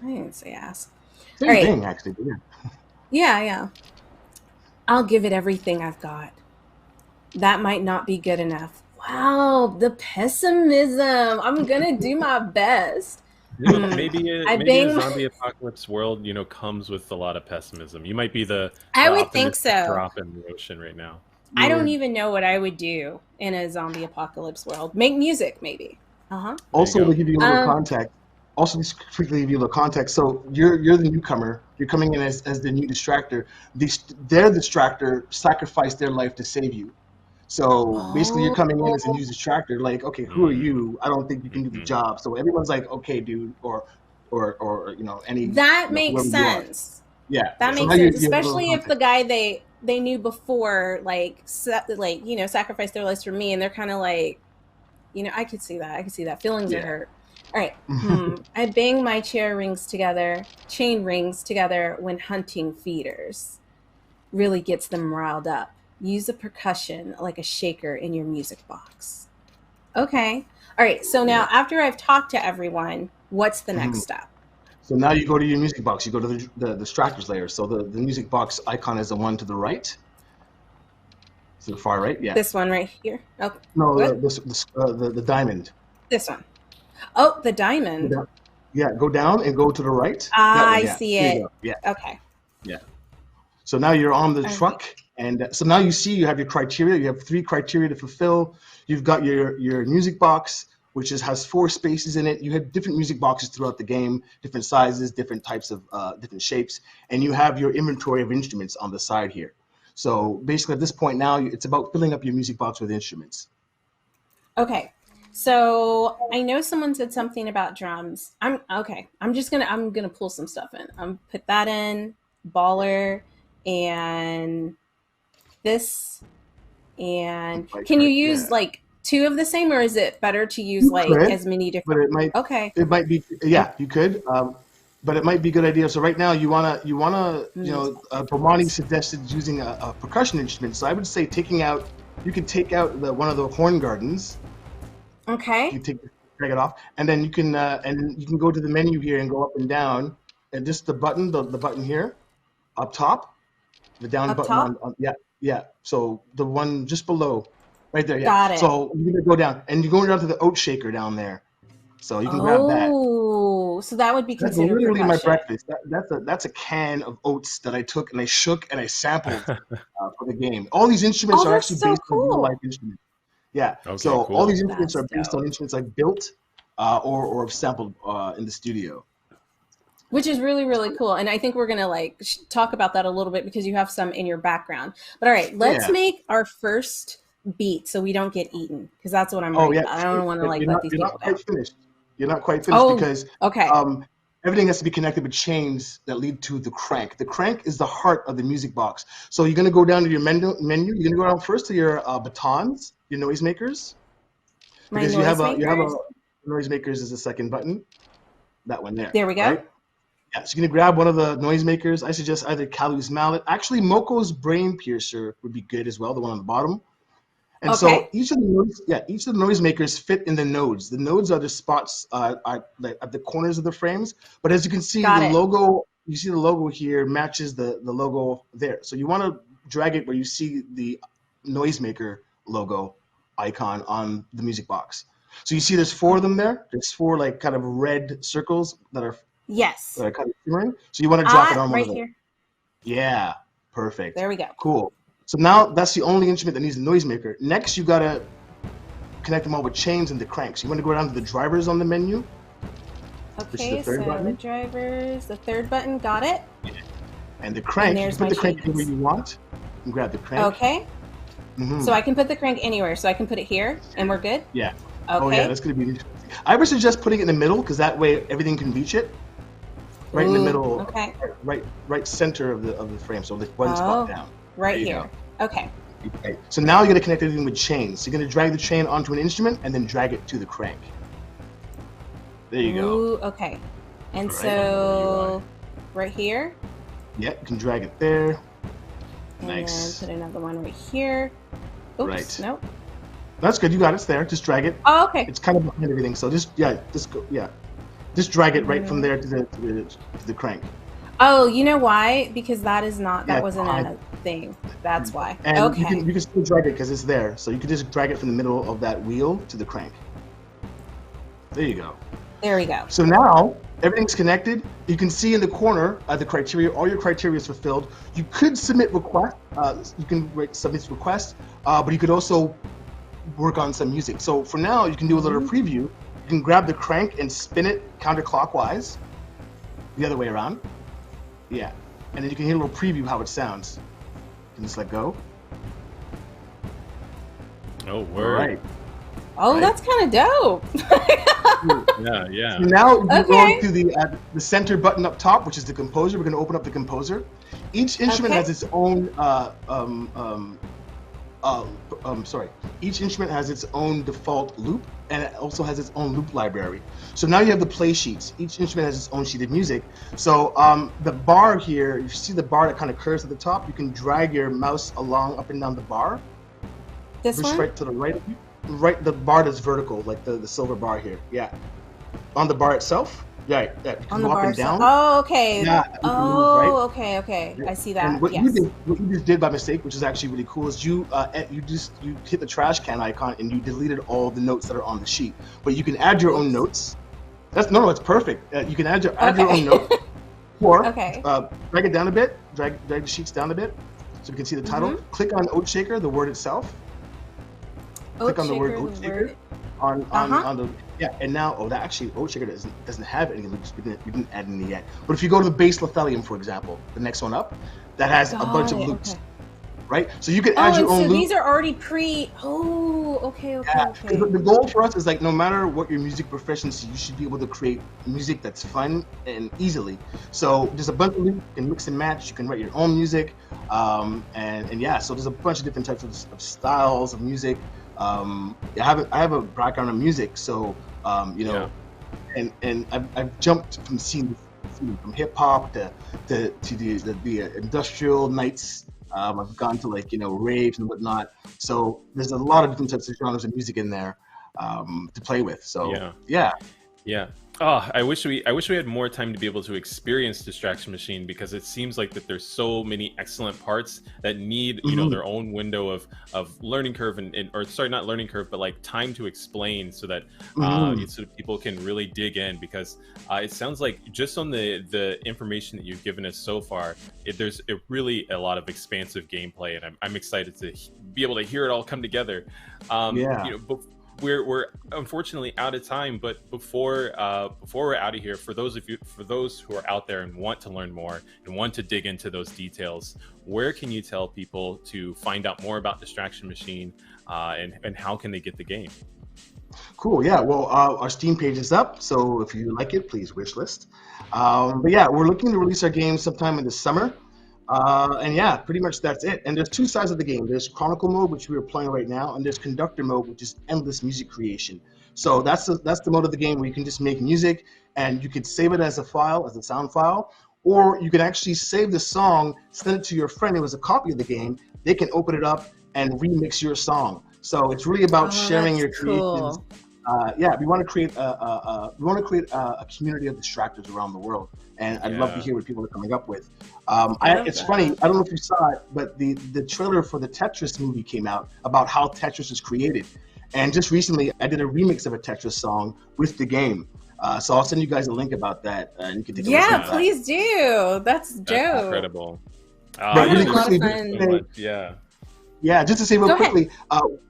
I didn't say ask. All Same right. thing, actually. But yeah. Yeah, yeah. I'll give it everything I've got. That might not be good enough. Wow, the pessimism. I'm gonna do my best. Maybe I maybe a bang. zombie apocalypse world, comes with a lot of pessimism. You might be I the would think optimistic so. drop in the ocean right now. I don't Yeah. even know what I would do in a zombie apocalypse world. Make music, maybe. Uh huh. There you Also, to go. give you a little context, also just quickly give you a little context. So you're the newcomer. You're coming in as the new distractor. Their distractor sacrificed their life to save you. So basically, you're Oh, coming in as a new distractor. Like, okay, who are Mm, you? I don't think you can do the mhm. job. So everyone's like, okay, dude, or any that makes whoever you are. sense. Yeah. That So makes now you sense, you have a little especially if the context. guy they knew before, sacrificed their lives for me, and they're kind of like, I could see that. I could see that. Feelings are Yeah. hurt. All right. I bang my chain rings together when hunting feeders. Really gets them riled up. Use a percussion like a shaker in your music box. Okay. All right. So now, Yeah. after I've talked to everyone, what's the next Mhm. step? So now you go to your music box. You go to the distractors layer. So the music box icon is the one to the right. To the far right. Yeah. This one right here. Oh, No, what? the diamond. This one. Oh, the Go diamond. down. Yeah, go down and go to the right. That one, I yeah. see There you it. go. Yeah, Okay. yeah. So now you're on the All right. truck, and so now you see you have your criteria. You have 3 criteria to fulfill. You've got your music box, which has 4 spaces in it. You have different music boxes throughout the game, different sizes, different types of different shapes, and you have your inventory of instruments on the side here. So basically, at this point now, it's about filling up your music box with instruments. Okay. So I know someone said something about drums. I'm okay. I'm gonna pull some stuff in. Put that in, baller, and this. And Like, can you yeah. use like two of the same, or is it better to use You like could, as many but different? Okay. it might be, And yeah, you could, but it might be a good idea. So right now music. Bomani suggested using a percussion instrument. So I would say you could take out one of the horn gardens. Okay. You drag it off, and then you can go to the menu here and go up and down, and just the button here, up top, the down Up button top. yeah, yeah. So the one just below, right there, yeah. Got it. So you're gonna go down, and you're going down to the oat shaker down there. So you can grab that. Oh, so that would be That's considered literally my percussion. breakfast. That's a can of oats that I took and I shook and I sampled for the game. All these instruments Oh, are that's actually so based on real life cool. instruments. Yeah. Okay, So all these cool. instruments That's are based on dope. instruments I've built or have sampled in the studio. Which is really, really cool. And I think we're gonna talk about that a little bit because you have some in your background. But all right, let's Yeah. make our first beat so we don't get eaten because that's what I'm Oh worried yeah. about. I don't want to You're let not these you're people not quite down. finished. You're not quite finished Oh, because okay. everything has to be connected with chains that lead to the crank. The crank is the heart of the music box. So you're gonna go down to your menu. You're gonna go down first to your batons, your noisemakers, My because you have a noisemakers. noisemakers is the second button. That one there, There we go. right? Yeah, so you're gonna grab one of the noisemakers. I suggest either Kalu's mallet. Actually, Moko's brain piercer would be good as well, the one on the bottom. And so Okay. each of the noisemakers fit in the nodes. The nodes are the spots at the corners of the frames. But as you can see, Got it. you see the logo here matches the logo there. So you want to drag it where you see the noisemaker logo icon on the music box. So you see there's 4 of them there. There's 4 like kind of red circles that are Yes. kind of shimmering. So you want to drop it on one Right of those. here. Yeah, perfect. There we go. Cool. So now that's the only instrument that needs a noisemaker. Next, you gotta connect them all with chains and the cranks. You want to go down to the drivers on the menu, which is the Okay, so third the button, drivers, the third button, got it. and the And crank. You there's can my put the crank anywhere chains. you want. You can grab the crank. Okay. Hmm. So I can put the crank anywhere. So I can put it here and we're good. Yeah. Oh yeah, Okay. that's gonna be interesting. I would suggest putting it in the middle because that way everything can reach it. Right in the Ooh, middle, okay. right center of the frame. So like one spot Oh, down. right There you here. Okay. Okay. So now you're gonna connect everything with chains. So you're gonna drag the chain onto an instrument and then drag it to the crank. There you go. Ooh, okay. And Right. so right here. Yeah, you can drag it there. And Nice. then put another one right here. Oops, Right. nope. That's good. You got it. It's there. Just drag it. Oh, okay. It's kind of behind everything. So just go. Yeah, just drag it right from Mhm. there to the crank. Oh, you know why? Because that is not, that Yeah, wasn't behind. a thing. That's why. And Okay. you can still drag it because it's there. So you can just drag it from the middle of that wheel to the crank. There you go. There we go. So now everything's connected. You can see in the corner the criteria. All your criteria is fulfilled. You could submit request. You can submit request, but you could also work on some music. So for now, you can do a little preview. You can grab the crank and spin it counterclockwise, the other way around. Yeah, and then you can hear a little preview how it sounds. You can just let go. Oh, word. Right. Oh, Right. that's kind of dope. Yeah, yeah. So now you Okay. go to the center button up top, which is the composer. We're going to open up the composer. Each instrument Okay. has its own. Sorry. Each instrument has its own default loop, and it also has its own loop library. So now you have the play sheets. Each instrument has its own sheet of music. So the bar here, you see the bar that kind of curves at the top. You can drag your mouse along up and down the bar. This Push one? right to the right of you. Right, the bar that's vertical, like the silver bar here. Yeah. On the bar itself. Yeah. You On can the go up bar. and down. Oh, okay. Yeah. You can move, Oh, right? okay, okay. I see that. And what Yes. you just did by mistake, which is actually really cool, is you hit the trash can icon and you deleted all the notes that are on the sheet. But you can add your own notes. It's perfect. You can add your own notes, or Okay. drag it down a bit, drag the sheets down a bit, so you can see the title. Mhm. Click on Oat Shaker, the word itself. Click on the word Oat Shaker on the and now that actually Oat Shaker doesn't have any loops. We didn't add any yet. But if you go to the bass Lithelium, for example, the next one up, that has a bunch of loops. Okay. Right? So you can Oh, add your and own so loop. these are already Oh, okay, okay, Yeah, okay. 'cause the goal for us is like no matter what your music proficiency, you should be able to create music that's fun and easily. So there's a bunch of loops, you can mix and match, you can write your own music, and yeah, so there's a bunch of different types of styles of music. I have a background in music, so and I've jumped from scene from hip hop to the industrial nights. I've gone to raves and whatnot. So there's a lot of different types of genres of music in there to play with. So yeah. Oh, I wish we had more time to be able to experience Distraction Machine, because it seems like that there's so many excellent parts that need their own window of learning curve or sorry, not learning curve, but like time to explain, so that so that people can really dig in, because it sounds like just on the information that you've given us so far, there's really a lot of expansive gameplay, and I'm excited to be able to hear it all come together. We're unfortunately out of time, but before we're out of here, for those who are out there and want to learn more and want to dig into those details, where can you tell people to find out more about Distraction Machine, and how can they get the game? Cool. Yeah. Well, our Steam page is up, so if you like it, please wish list. But yeah, we're looking to release our game sometime in the summer. And yeah, pretty much that's it. And there's two sides of the game. There's Chronicle mode, which we are playing right now, and there's Conductor mode, which is endless music creation. So that's the mode of the game where you can just make music, and you could save it as a file, as a sound file, or you can actually save the song, send it to your friend who has a copy of the game. They can open it up and remix your song. So it's really about sharing your creations. Cool. We want to create a community of distractors around the world, and I'd love to hear what people are coming up with. It's funny. I don't know if you saw it, but the trailer for the Tetris movie came out about how Tetris is created, and just recently I did a remix of a Tetris song with the game. So I'll send you guys a link about that, and you can take a look at that. Yeah, please do. That's dope. That's incredible. But really quickly, just to say real quickly,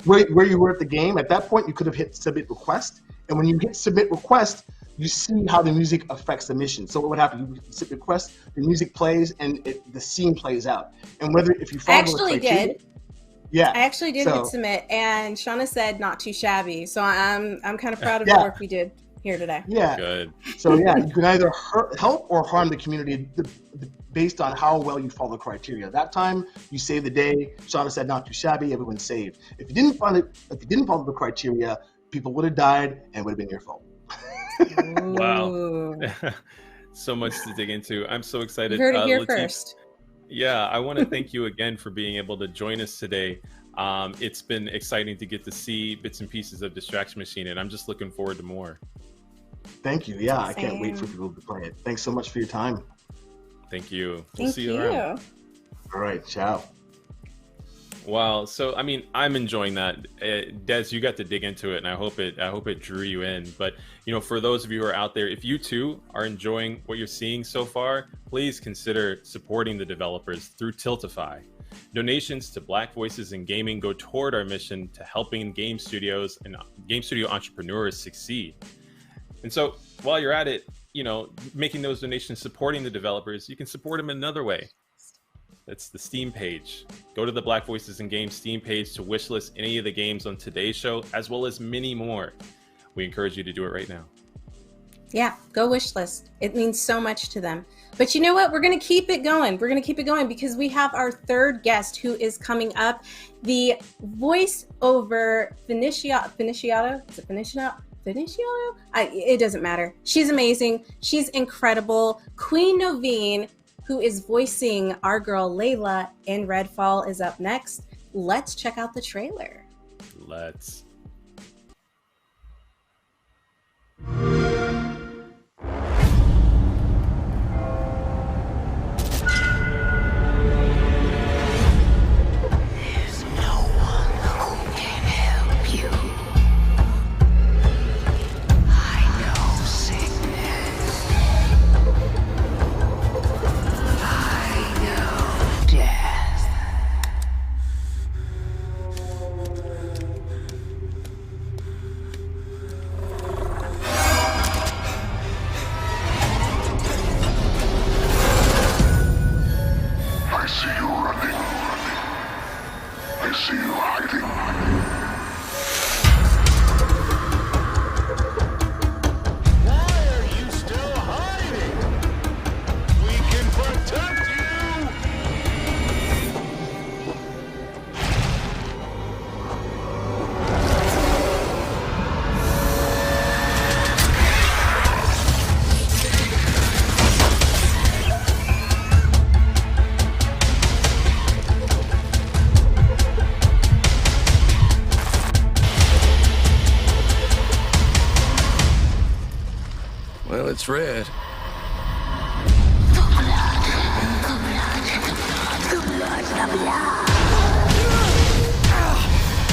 where you were at the game, at that point you could have hit submit request, and when you hit submit request, you see how the music affects the mission. So what would happen? You submit request, the music plays, and the scene plays out. And if you follow the criteria, I actually did hit submit, and Shauna said not too shabby. So I'm kind of proud of the work we did here today. Yeah. Good. So you can either help or harm the community based on how well you follow the criteria. That time you saved the day. Shauna said not too shabby. Everyone saved. If you didn't follow the criteria, people would have died, and it would have been your fault. Wow. So much to dig into. I'm so excited. You heard it here first. Yeah, I want to thank you again for being able to join us today. It's been exciting to get to see bits and pieces of Distraction Machine, and I'm just looking forward to more. Thank you. Yeah, I can't wait for Same. people to play it. Thanks so much for your time. Thank you. We'll Thank see you around. All right, ciao. Wow. So, I mean, I'm enjoying that. Des, you got to dig into it, and I hope it drew you in. But, for those of you who are out there, if you too are enjoying what you're seeing so far, please consider supporting the developers through Tiltify. Donations to Black Voices in Gaming go toward our mission to helping game studios and game studio entrepreneurs succeed. And so, while you're at it, making those donations, supporting the developers, you can support them another way. That's the Steam page. Go to the Black Voices in Games Steam page to wishlist any of the games on today's show, as well as many more. We encourage you to do it right now. Yeah, go wish list. It means so much to them. But you know what? We're going to keep it going. We're going to keep it going because we have our third guest who is coming up. The voiceover Finiciato? Is it Finiciato? It doesn't matter. She's amazing. She's incredible. Queen Novine, who is voicing our girl Layla in Redfall, is up next. Let's check out the trailer. Let's. Well, it's red.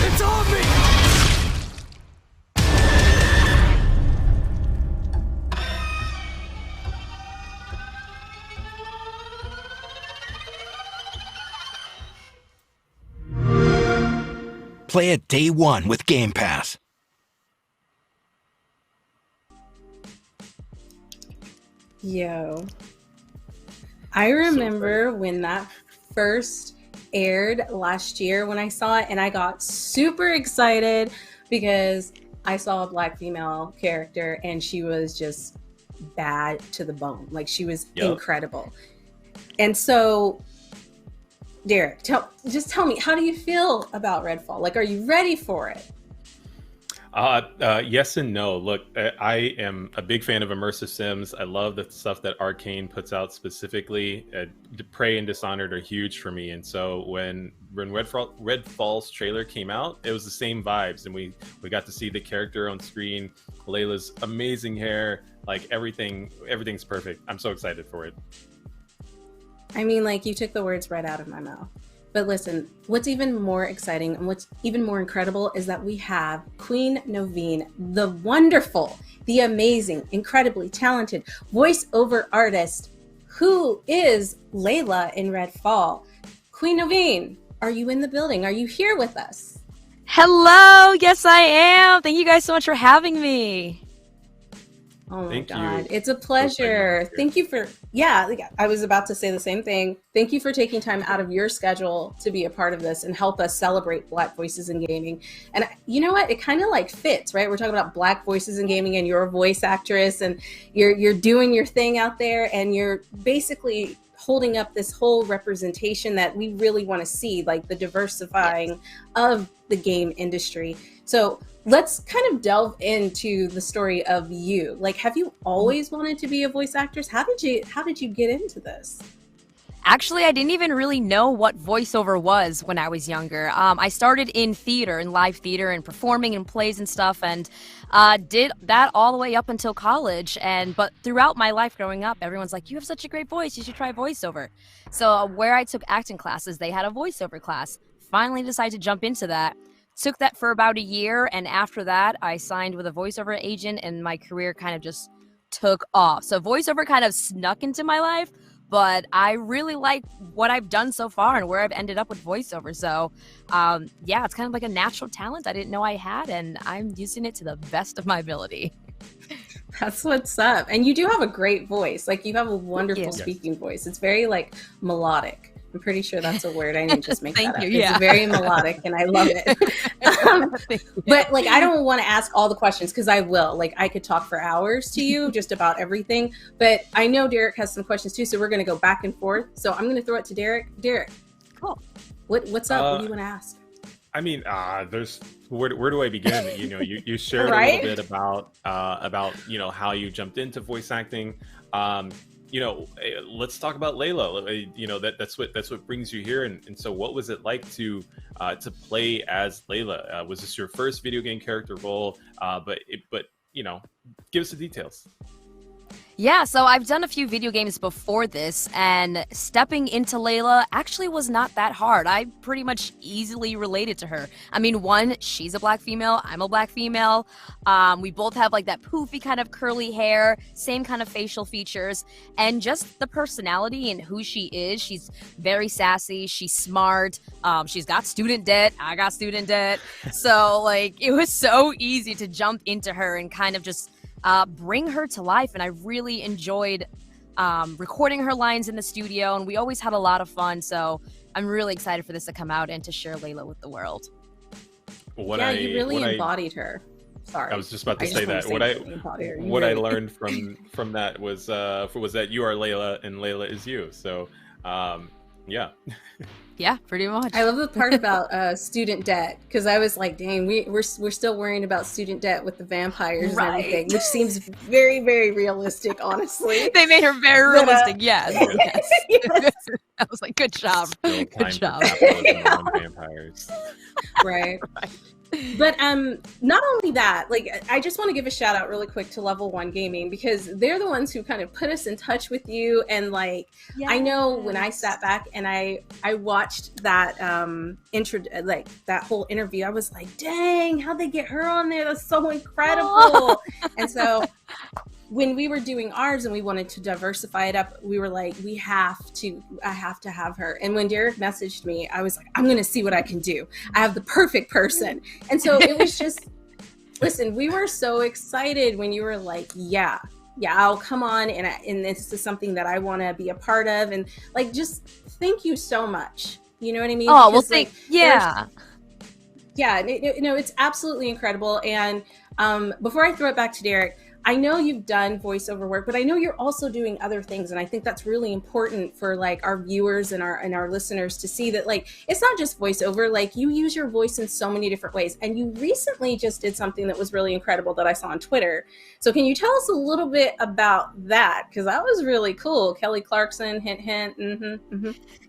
It's on me! Play it day one with Game Pass. Yo, I remember when that first aired last year when I saw it, and I got super excited because I saw a Black female character and she was just bad to the bone. Like, she was incredible. And so, Derek, tell me, how do you feel about Redfall? Like, are you ready for it? Yes and no. Look, I am a big fan of immersive sims. I love the stuff that Arcane puts out specifically. Prey and Dishonored are huge for me. And so when Redfall's trailer came out, it was the same vibes. And we got to see the character on screen, Layla's amazing hair, like everything's perfect. I'm so excited for it. I mean, like, you took the words right out of my mouth. But listen, what's even more exciting and what's even more incredible is that we have Queen Novine, the wonderful, the amazing, incredibly talented voiceover artist who is Layla in Redfall. Queen Novine, are you in the building? Are you here with us? Hello, yes I am. Thank you guys so much for having me. Oh my Thank God, you. it's a pleasure. Thank you for, I was about to say the same thing. Thank you for taking time out of your schedule to be a part of this and help us celebrate Black voices in gaming. And you know what? It kind of like fits, right? We're talking about Black voices in gaming and you're a voice actress and you're doing your thing out there and you're basically holding up this whole representation that we really want to see, like the diversifying of the game industry. So let's kind of delve into the story of you. Like, have you always wanted to be a voice actress? How did you get into this? Actually, I didn't even really know what voiceover was when I was younger. I started in theater, in live theater, and performing in plays and stuff, and did that all the way up until college. But throughout my life growing up, everyone's like, "You have such a great voice. You should try voiceover." So where I took acting classes, they had a voiceover class. Finally decided to jump into that. Took that for about a year, and after that, I signed with a voiceover agent, and my career kind of just took off. So voiceover kind of snuck into my life, but I really like what I've done so far and where I've ended up with voiceover. So yeah, it's kind of like a natural talent I didn't know I had, and I'm using it to the best of my ability. That's what's up. And you do have a great voice. Like, you have a wonderful speaking voice. It's very like melodic. I'm pretty sure that's a word. I didn't just make that up. It's very melodic, and I love it. But like, I don't want to ask all the questions, because I will. Like, I could talk for hours to you just about everything. But I know Derek has some questions too, so we're going to go back and forth. So I'm going to throw it to Derek. Derek, cool. What's up? What do you want to ask? I mean, there's where do I begin? You know, you shared Right? a little bit about you know, how you jumped into voice acting. You know, let's talk about Layla. You know, that's what brings you here. And so, what was it like to play as Layla? Was this your first video game character role? But you know, give us the details. Yeah, so I've done a few video games before this, and stepping into Layla actually was not that hard. I pretty much easily related to her. I mean, one, she's a black female, I'm a black female. We both have like that poofy kind of curly hair, same kind of facial features, and just the personality and who she is. She's very sassy, she's smart, she's got student debt, I got student debt. So like, it was so easy to jump into her and kind of just bring her to life. And I really enjoyed recording her lines in the studio, and we always had a lot of fun. So I'm really excited for this to come out and to share Layla with the world. You really embodied her. Sorry, I was just about to say that. What I learned from that was that you are Layla and Layla is you. So yeah. Yeah, pretty much. I love the part about student debt, because I was like, dang, we're still worrying about student debt with the vampires and everything, which seems very, very realistic, honestly. They made her very realistic, yes. Yes. I was like, good job. Good job. Vampires. Right. But not only that, like, I just want to give a shout out really quick to Level 1 Gaming, because they're the ones who kind of put us in touch with you. And like, I know when I sat back and I watched that that whole interview, I was like, dang, how'd they get her on there? That's so incredible. And so when we were doing ours and we wanted to diversify it up, we were like, I have to have her. And when Derek messaged me, I was like, I'm going to see what I can do. I have the perfect person. And so it was just, listen, we were so excited when you were like, yeah, I'll come on. And this is something that I want to be a part of. And like, just thank you so much. You know what I mean? Oh, well, yeah. Yeah, it's absolutely incredible. And before I throw it back to Derek, I know you've done voiceover work, but I know you're also doing other things. And I think that's really important for like our viewers and our listeners to see that, like, it's not just voiceover. Like, you use your voice in so many different ways. And you recently just did something that was really incredible that I saw on Twitter. So can you tell us a little bit about that? Because that was really cool. Kelly Clarkson, hint, hint.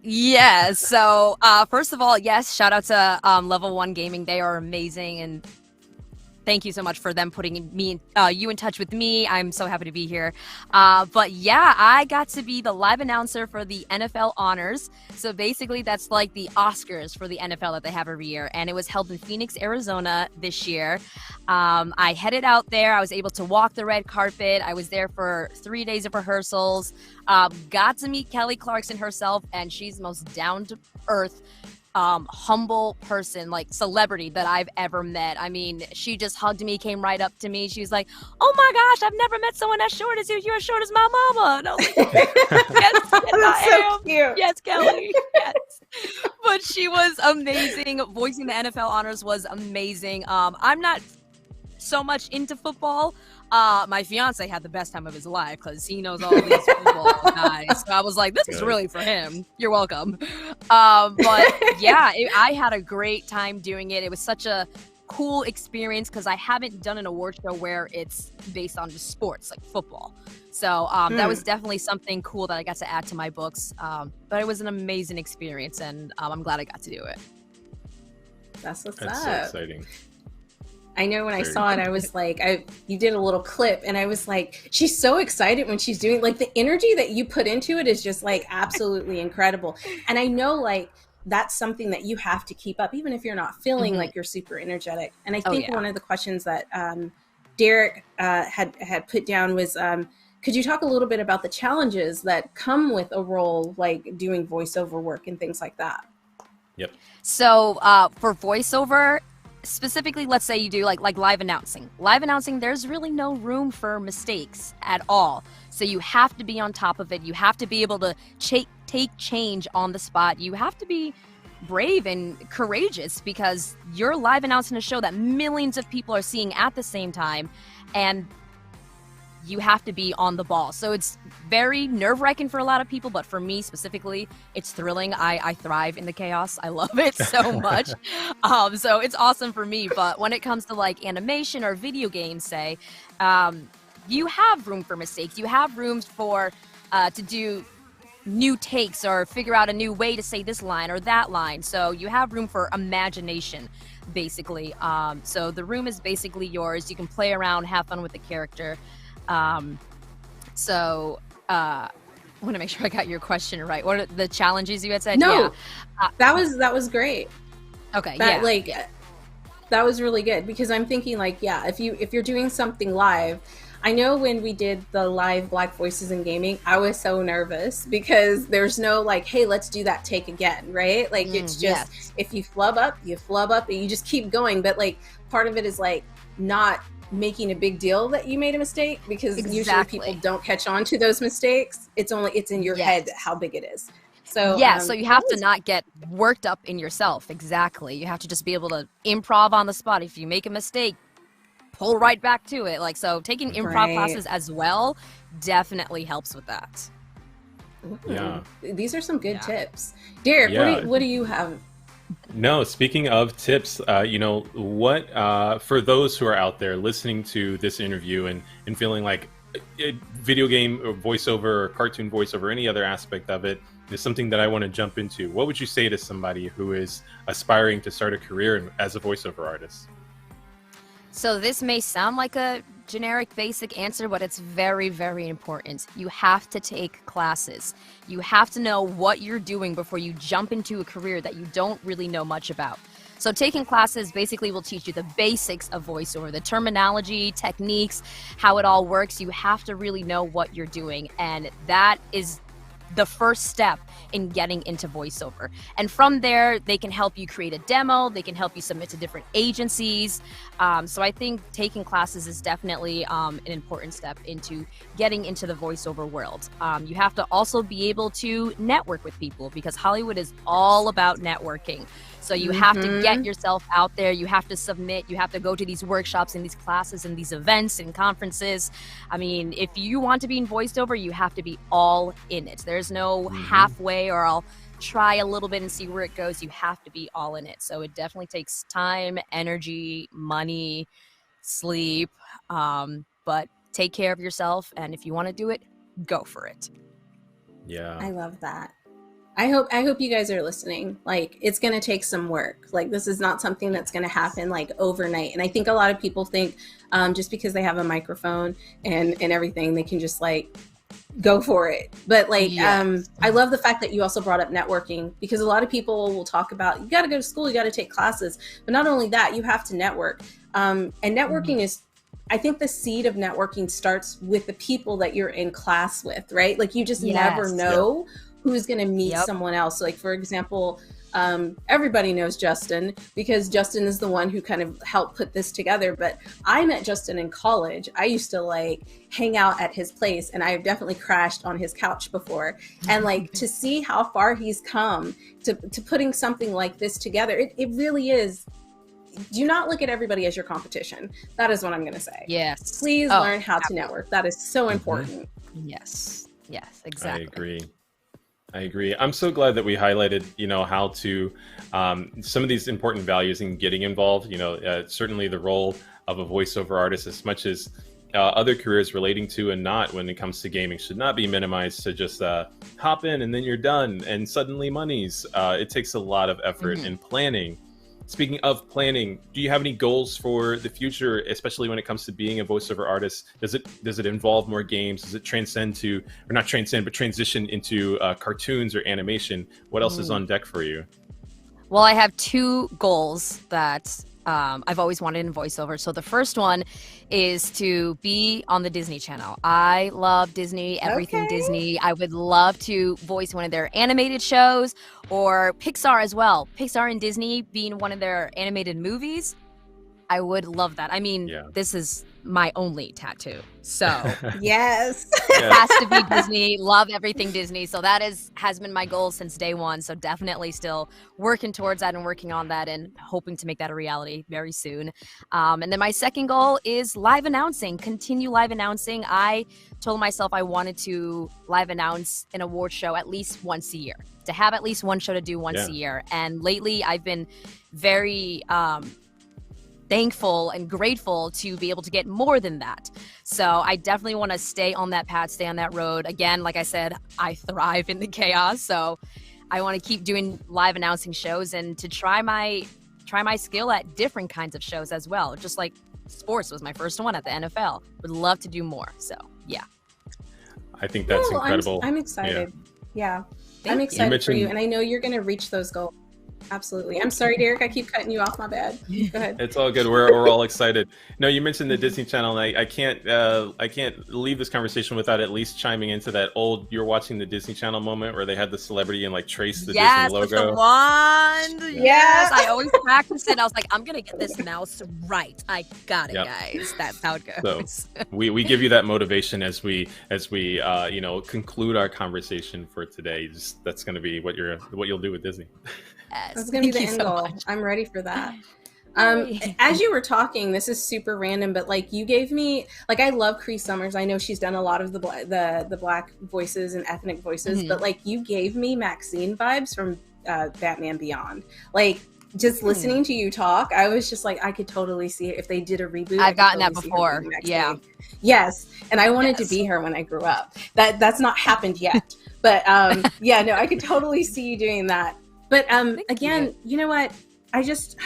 Yeah. So first of all, yes, shout out to Level 1 Gaming. They are amazing, and thank you so much for them putting you in touch with me. I'm so happy to be here. But yeah, I got to be the live announcer for the NFL Honors. So basically, that's like the Oscars for the NFL that they have every year. And it was held in Phoenix, Arizona this year. I headed out there. I was able to walk the red carpet. I was there for 3 days of rehearsals. Got to meet Kelly Clarkson herself, and she's the most down-to-earth, humble person, like celebrity that I've ever met. I mean, she just hugged me, came right up to me. She was like, "Oh my gosh, I've never met someone as short as you. You're as short as my mama." And I was like, yes, I am. Cute. Yes, Kelly. Yes. But she was amazing. Voicing the NFL Honors was amazing. I'm not so much into football. My fiance had the best time of his life because he knows all these football guys. So I was like, this is really for him. You're welcome. But yeah, I had a great time doing it. It was such a cool experience because I haven't done an award show where it's based on just sports, like football. So that was definitely something cool that I got to add to my books. But it was an amazing experience, and I'm glad I got to do it. That's what's That's up. so exciting. I know when I saw it, I was like, you did a little clip, and I was like, she's so excited when she's doing, like, the energy that you put into it is just like absolutely incredible. And I know like that's something that you have to keep up, even if you're not feeling like you're super energetic. And I think one of the questions that Derek had put down was, could you talk a little bit about the challenges that come with a role like doing voiceover work and things like that? Yep. So for voiceover, specifically, let's say you do like live announcing. Live announcing, there's really no room for mistakes at all. So you have to be on top of it. You have to be able to take change on the spot. You have to be brave and courageous because you're live announcing a show that millions of people are seeing at the same time, and you have to be on the ball. So it's very nerve-wracking for a lot of people, but for me specifically, it's thrilling. I thrive in the chaos. I love it so much. So it's awesome for me. But when it comes to like animation or video games, say, you have room for mistakes. You have rooms for to do new takes or figure out a new way to say this line or that line. So you have room for imagination, basically. So the room is basically yours. You can play around, have fun with the character. I want to make sure I got your question right. What are the challenges you had said? No, that was great. Okay, that was really good because I'm thinking like, if you're doing something live, I know when we did the live Black Voices in Gaming, I was so nervous because there's no like, hey, let's do that take again, right? Like it's just if you flub up, and you just keep going. But like part of it is like not making a big deal that you made a mistake because usually people don't catch on to those mistakes. It's in your head how big it is. So so you have to not get worked up in yourself. Exactly. You have to just be able to improv on the spot. If you make a mistake, pull right back to it. Like, so taking improv classes as well definitely helps with that. Yeah. These are some good tips. Derek, what do you have? No, speaking of tips, what for those who are out there listening to this interview and feeling like a video game or voiceover or cartoon voiceover, any other aspect of it is something that I want to jump into, what would you say to somebody who is aspiring to start a career as a voiceover artist? So this may sound like a generic basic answer, but it's very, very important. You have to take classes. You have to know what you're doing before you jump into a career that you don't really know much about. So taking classes basically will teach you the basics of voiceover, the terminology, techniques, how it all works. You have to really know what you're doing, and that is the first step in getting into voiceover. And from there, they can help you create a demo. They can help you submit to different agencies. So I think taking classes is definitely an important step into getting into the voiceover world. You have to also be able to network with people because Hollywood is all about networking. So you have to get yourself out there. You have to submit. You have to go to these workshops and these classes and these events and conferences. I mean, if you want to be in voiceover, you have to be all in it. There's no halfway or I'll try a little bit and see where it goes. You have to be all in it. So it definitely takes time, energy, money, sleep, but take care of yourself. And if you want to do it, go for it. Yeah. I love that. I hope you guys are listening. Like, it's going to take some work. Like, this is not something that's going to happen like overnight. And I think a lot of people think just because they have a microphone and everything, they can just like go for it. But like, I love the fact that you also brought up networking because a lot of people will talk about, you got to go to school, you got to take classes. But not only that, you have to network. And networking is, I think the seed of networking starts with the people that you're in class with, right? Like, you just never know who's going to meet someone else. So like, for example, everybody knows Justin because Justin is the one who kind of helped put this together. But I met Justin in college. I used to like hang out at his place and I've definitely crashed on his couch before. And like to see how far he's come to putting something like this together, it really is. Do not look at everybody as your competition. That is what I'm going to say. Yes. Please learn how to network. That is so important. Yes, exactly. I agree. I agree. I'm so glad that we highlighted, how to some of these important values in getting involved. Certainly the role of a voiceover artist, as much as other careers relating to and not when it comes to gaming, should not be minimized to just hop in and then you're done and suddenly money's. It takes a lot of effort and planning. Speaking of planning, do you have any goals for the future, especially when it comes to being a voiceover artist? Does it involve more games? Does it transition into cartoons or animation? What else is on deck for you? Well, I have two goals that I've always wanted in voiceover. So the first one is to be on the Disney Channel. I love Disney, everything Disney. I would love to voice one of their animated shows, or Pixar as well. Pixar and Disney being one of their animated movies. I would love that. I mean, this is my only tattoo. So Yes. it has to be Disney. Love everything Disney. So that has been my goal since day one. So definitely still working towards that and working on that and hoping to make that a reality very soon. And then my second goal is live announcing, continue live announcing. I told myself I wanted to live announce an award show at least once a year, to have at least one show to do once a year. And lately I've been very thankful and grateful to be able to get more than that. So I definitely want to stay on that path, stay on that road. Again, like I said, I thrive in the chaos. So I want to keep doing live announcing shows and to try my skill at different kinds of shows as well. Just like sports was my first one at the NFL. Would love to do more. So yeah. I think that's incredible. I'm excited. Yeah. Thank I'm you. excited for you. And I know you're going to reach those goals. Absolutely. I'm sorry, Derek. I keep cutting you off. My bad. Go ahead. It's all good. We're all excited. No, you mentioned the Disney Channel, and I can't leave this conversation without at least chiming into that old "you're watching the Disney Channel" moment where they had the celebrity and like trace the Disney logo. With the wand. Yes. I always practiced it. I was like, I'm gonna get this mouse right. I got it, guys. That's how it goes. So we give you that motivation as we conclude our conversation for today. That's going to be what you'll do with Disney. Yes. That's gonna be the end goal. I'm ready for that. As you were talking, this is super random, but like you gave me, like, I love Cree Summers. I know she's done a lot of the black voices and ethnic voices, but like you gave me Maxine vibes from Batman Beyond. Like just listening to you talk, I was just like, I could totally see it if they did a reboot. I've gotten that before. Yeah. Yes, and I wanted to be her when I grew up. That's not happened yet, but yeah, no, I could totally see you doing that. But again, you know what? I'm just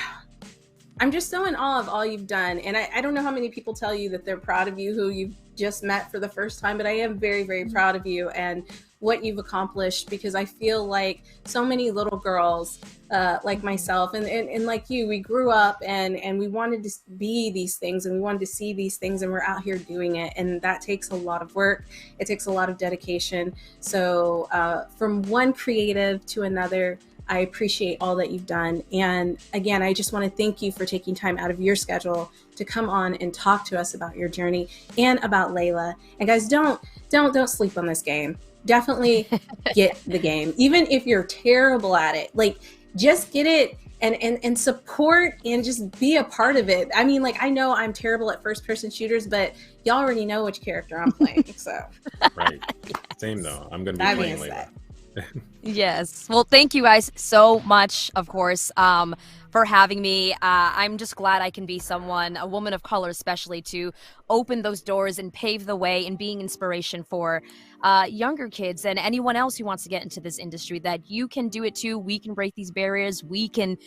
so in awe of all you've done. And I don't know how many people tell you that they're proud of you who you've just met for the first time, but I am very, very proud of you and what you've accomplished, because I feel like so many little girls like myself and like you, we grew up and we wanted to be these things and we wanted to see these things, and we're out here doing it. And that takes a lot of work. It takes a lot of dedication. So from one creative to another, I appreciate all that you've done. And again, I just want to thank you for taking time out of your schedule to come on and talk to us about your journey and about Layla. And guys, don't sleep on this game. Definitely get the game. Even if you're terrible at it, like just get it and support and just be a part of it. I mean, like, I know I'm terrible at first person shooters, but y'all already know which character I'm playing. So right. Same though. I'm going to be playing Layla. Yes. Well, thank you guys so much, of course, for having me. I'm just glad I can be someone, a woman of color especially, to open those doors and pave the way and being inspiration for younger kids and anyone else who wants to get into this industry, that you can do it too. We can break these barriers. We can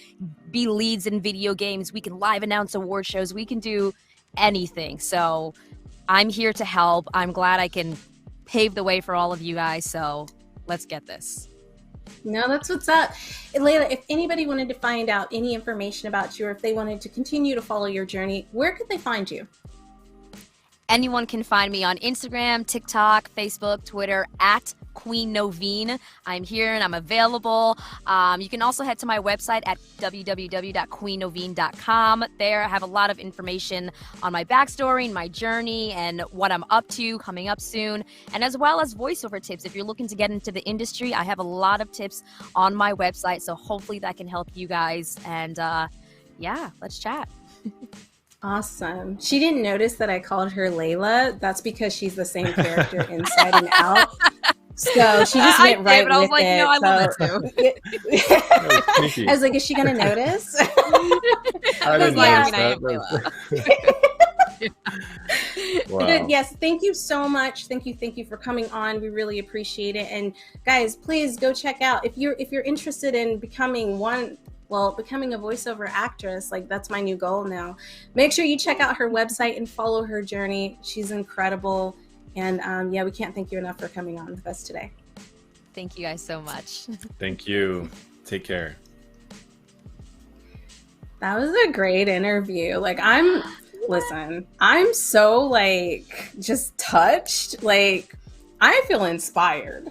be leads in video games. We can live announce award shows. We can do anything. So I'm here to help. I'm glad I can pave the way for all of you guys. So let's get this. No, that's what's up. Layla, if anybody wanted to find out any information about you, or if they wanted to continue to follow your journey, where could they find you? Anyone can find me on Instagram, TikTok, Facebook, Twitter, at Queen Novine. I'm here and I'm available. You can also head to my website at www.queennovine.com. There I have a lot of information on my backstory and my journey and what I'm up to coming up soon, and as well as voiceover tips. If you're looking to get into the industry, I have a lot of tips on my website, so hopefully that can help you guys. And yeah, let's chat. Awesome. She didn't notice that I called her Layla. That's because she's the same character inside and out. So she just I went did, right but I was with like, it. no, I love so, That was sneaky. I was like, is she gonna notice? I didn't Yeah. notice that. Wow. But yes, thank you so much. Thank you for coming on. We really appreciate it. And guys, please go check out if you're interested in becoming a voiceover actress. Like that's my new goal now. Make sure you check out her website and follow her journey. She's incredible. And yeah, we can't thank you enough for coming on with us today. Thank you guys so much. Thank you. Take care. That was a great interview. Like I'm so like just touched. Like I feel inspired.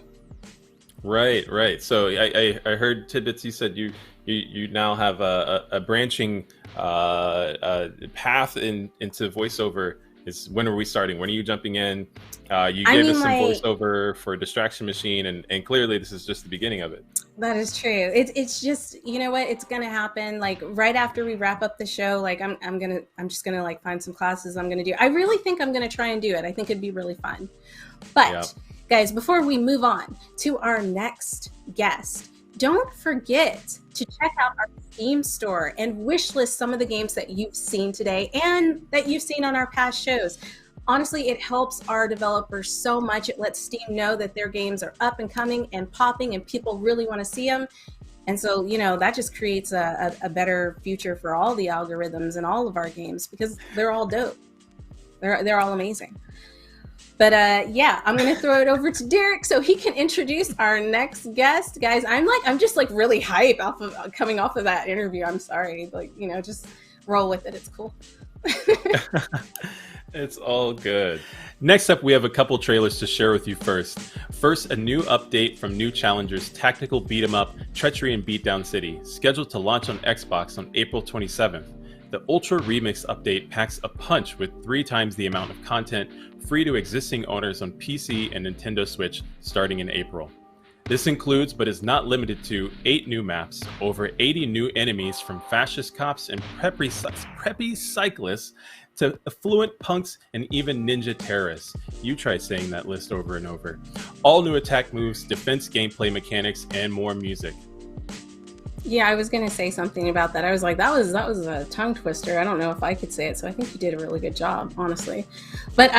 Right. So I heard tidbits. You said you now have a branching path into voiceover. When are we starting? When are you jumping in? You gave us some voiceover for Distraction Machine, and clearly this is just the beginning of it. That is true. It's just, you know what, it's gonna happen like right after we wrap up the show. Like I'm just gonna like find some classes I'm gonna do. I really think I'm gonna try and do it. I think it'd be really fun. But guys, before we move on to our next guest, don't forget to check out our Steam store and wishlist some of the games that you've seen today and that you've seen on our past shows. Honestly, it helps our developers so much. It lets Steam know that their games are up and coming and popping and people really want to see them. And so, you know, that just creates a better future for all the algorithms and all of our games because they're all dope. They're all amazing. But yeah, I'm going to throw it over to Derek so he can introduce our next guest. Guys, I'm just like really hype coming off of that interview. I'm sorry. Like, you know, just roll with it. It's cool. It's all good. Next up, we have a couple trailers to share with you first. First, a new update from New Challenger's tactical beat-em-up Treachery in Beatdown City, scheduled to launch on Xbox on April 27th. The Ultra Remix update packs a punch with 3 times the amount of content free to existing owners on PC and Nintendo Switch starting in April. This includes, but is not limited to, 8 new maps, over 80 new enemies from fascist cops and preppy cyclists to affluent punks and even ninja terrorists. You try saying that list over and over. All new attack moves, defense gameplay mechanics, and more music. Yeah, I was gonna say something about that. I was like, that was a tongue twister. I don't know if I could say it, so I think you did a really good job, honestly. But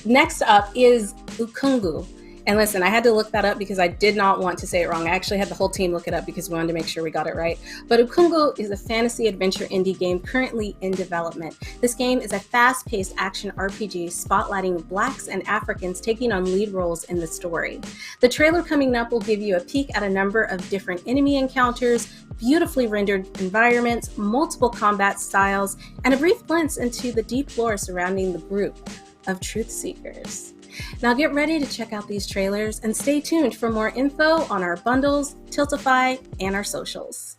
next up is Ukungu. And listen, I had to look that up because I did not want to say it wrong. I actually had the whole team look it up because we wanted to make sure we got it right. But Ukungu is a fantasy adventure indie game currently in development. This game is a fast-paced action RPG spotlighting Blacks and Africans taking on lead roles in the story. The trailer coming up will give you a peek at a number of different enemy encounters, beautifully rendered environments, multiple combat styles, and a brief glimpse into the deep lore surrounding the group of truth seekers. Now get ready to check out these trailers and stay tuned for more info on our bundles, Tiltify, and our socials.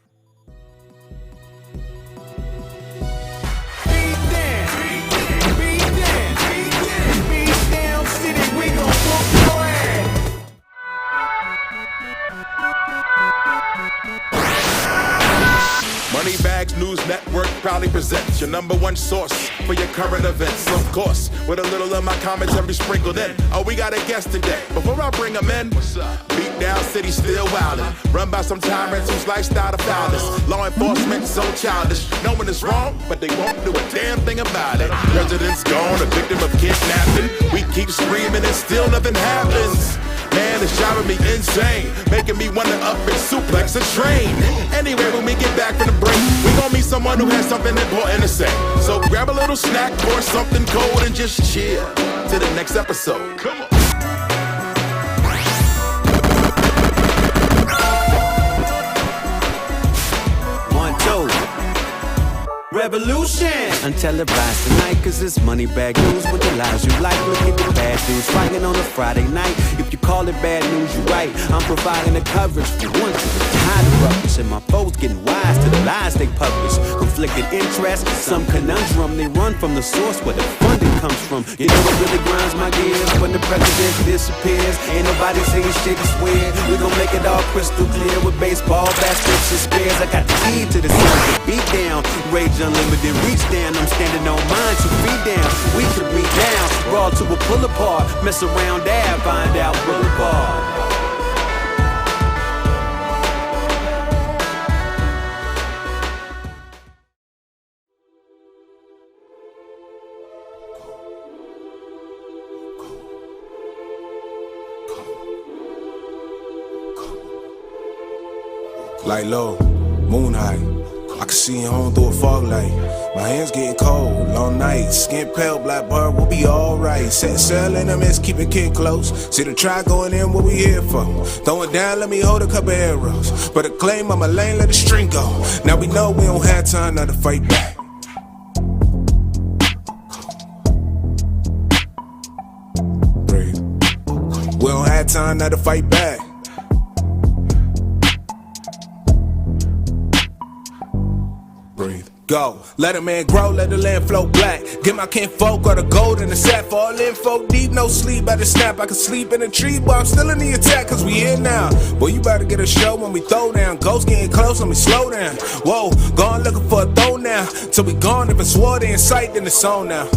Moneybags News Network proudly presents your #1 source for your current events. Of course, with a little of my commentary sprinkled in. Oh, we got a guest today. Before I bring him in, Beatdown City still wildin'. Run by some tyrants whose lifestyle the foulest. Law enforcement so childish. Knowing it's wrong, but they won't do a damn thing about it. Residents gone, a victim of kidnapping. We keep screaming and still nothing happens. Man, it's driving me insane, making me wanna up and suplex a train. Anyway, when we get back from the break, we gon' meet someone who has something important to say. So grab a little snack or something cold and just chill to the next episode. Come on. Revolution! Untelevised tonight, cause it's money bag news with the lies you like. Look at the bad news fighting on a Friday night. If you call it bad news, you're right. I'm providing the coverage for once. Tired of rubbish, and my foes getting wise to the lies they publish. Conflicted interests, some conundrum. They run from the source where the funding comes from. You know what really grinds my gears? When the president disappears, ain't nobody saying shit is weird. We gon' make it all crystal clear with baseball, baskets, and spears. I got the key to the sound, the beat down. Rage unlimited, reach down. I'm standing on mine to beat down. We could reach down, brawl to a pull apart. Mess around, find out Boulevard. like low, moon high. I can see home through a fog light. My hands getting cold, long nights. Skin pale, black bird, we'll be alright. Set sail in the mist, keep it kid close. See the try going in, what we here for? Throw it down, let me hold a couple arrows. But a claim on my lane, let the string go. Now we know we don't have time now to fight back. Breathe. We don't have time now to fight back. Breathe. Go. Let a man grow, let the land flow black. Get my kinfolk all the gold and the sap. Fall in folk deep, no sleep by the snap. I can sleep in a tree, but I'm still in the attack, cause we here now. Boy, you better get a show when we throw down. Ghosts getting close, let me slow down. Whoa, gone looking for a throw now. Till we gone, if it's water in sight, then it's on now.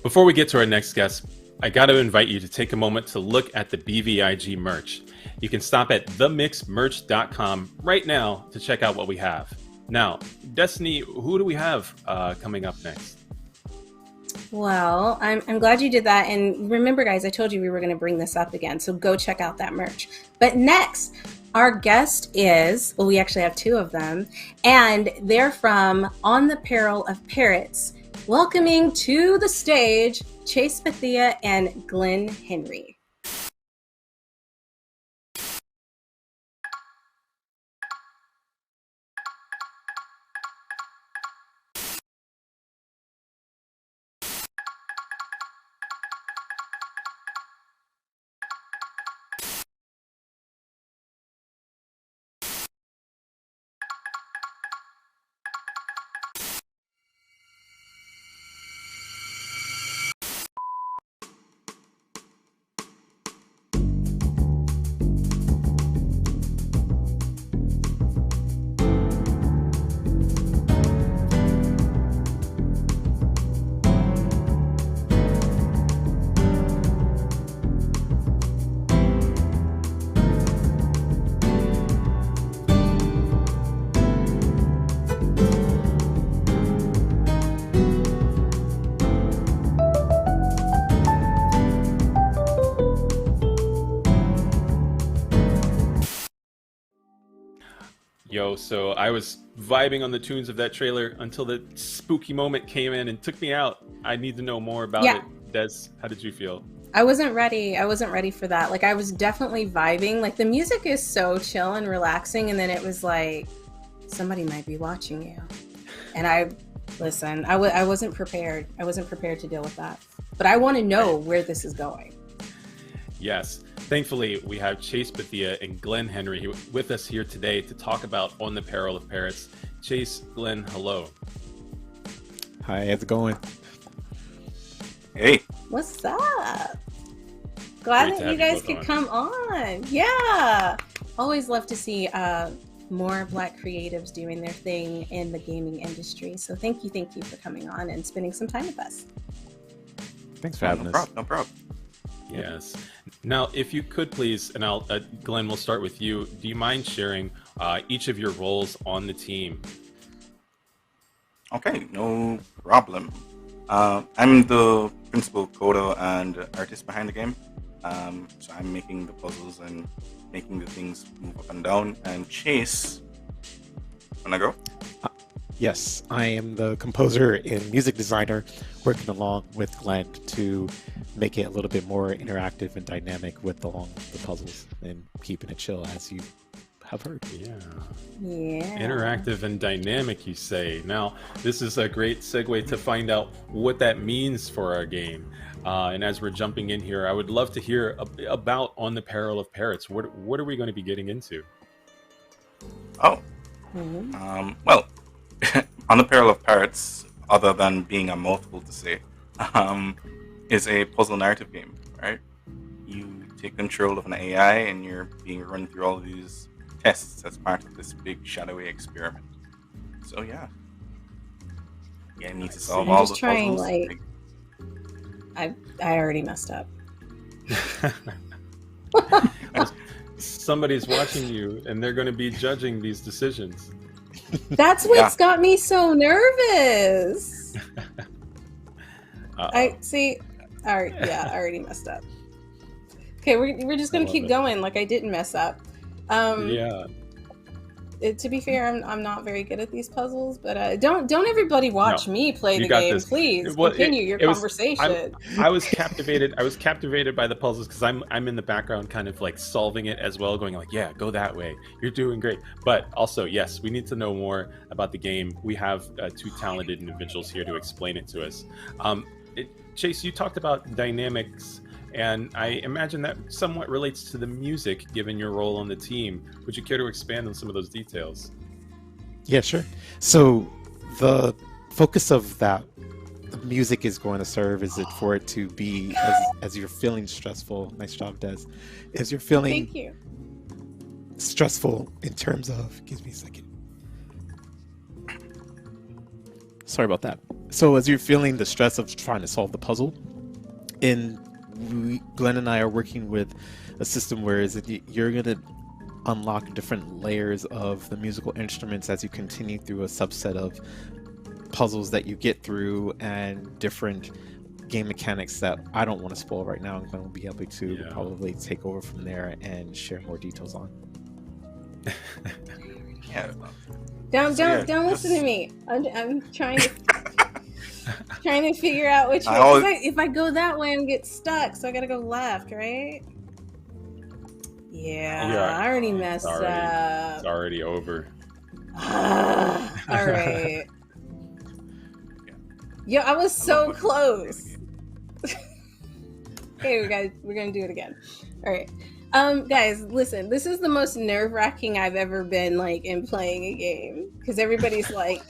Before we get to our next guest, I got to invite you to take a moment to look at the BVIG merch. You can stop at themixmerch.com right now to check out what we have. Now, Destiny, who do we have coming up next? Well, I'm glad you did that. And remember, guys, I told you we were going to bring this up again. So go check out that merch. But next, our guest is, well, we actually have two of them. And they're from On the Peril of Parrots. Welcoming to the stage, Chase Bethia and Glenn Henry. Yo, so I was vibing on the tunes of that trailer until the spooky moment came in and took me out. I need to know more about it. Des, how did you feel? I wasn't ready. I wasn't ready for that. Like, I was definitely vibing. Like, the music is so chill and relaxing, and then it was like, somebody might be watching you. And I wasn't prepared. I wasn't prepared to deal with that. But I want to know where this is going. Yes. Thankfully, we have Chase Bethia and Glenn Henry with us here today to talk about On the Peril of Parrots. Chase, Glenn, hello. Hi, how's it going? Hey. What's up? Glad that you guys could come on. Yeah. Always love to see more Black creatives doing their thing in the gaming industry. So thank you for coming on and spending some time with us. Thanks for having us. No problem. Yes. Now, if you could please, and Glenn, we'll start with you. Do you mind sharing each of your roles on the team? Okay, no problem. I'm the principal coder and artist behind the game. So I'm making the puzzles and making the things move up and down. And Chase, wanna go? Yes, I am the composer and music designer working along with Glenn to make it a little bit more interactive and dynamic with along the puzzles and keeping it chill as you have heard. Yeah. Yeah. Interactive and dynamic, you say. Now, this is a great segue to find out what that means for our game. And as we're jumping in here, I would love to hear about On the Peril of Parrots. What are we going to be getting into? Oh, Mm-hmm. well, On the Peril of Parrots, other than being a mouthful to say, is a puzzle narrative game, right? You take control of an AI and you're being run through all these tests as part of this big shadowy experiment. So yeah, you need to solve I'm all just the trying, puzzles. like, I already messed up. Somebody's watching you, and they're going to be judging these decisions. That's what's got me so nervous. I see. All right, yeah, I already messed up. Okay, we're just gonna keep going like I didn't mess up. Yeah. To be fair, I'm not very good at these puzzles, but don't everybody watch me play the game, please. Continue your conversation. I was captivated. I was captivated by the puzzles because I'm in the background, kind of like solving it as well, going like, yeah, go that way. You're doing great. But also, yes, we need to know more about the game. We have two talented individuals here to explain it to us. Chase, you talked about dynamics. And I imagine that somewhat relates to the music, given your role on the team. Would you care to expand on some of those details? Yeah, sure. So the focus of that the music is going to serve is it for it to be as you're feeling stressful. Nice job, Des. As you're feeling Thank you. stressful in terms of, give me a second. Sorry about that. So as you're feeling the stress of trying to solve the puzzle, Glenn and I are working with a system where you're going to unlock different layers of the musical instruments as you continue through a subset of puzzles that you get through and different game mechanics that I don't want to spoil right now. And Glenn will be able to probably take over from there and share more details on. Don't listen to me. I'm trying to figure out which way. If I go that way, I'm get stuck. So I gotta go left, right? Yeah, I already messed up. It's already over. All right. Yo, I was so close. Okay, we're gonna do it again. All right. Guys, listen, this is the most nerve-wracking I've ever been, like, in playing a game. Because everybody's, like,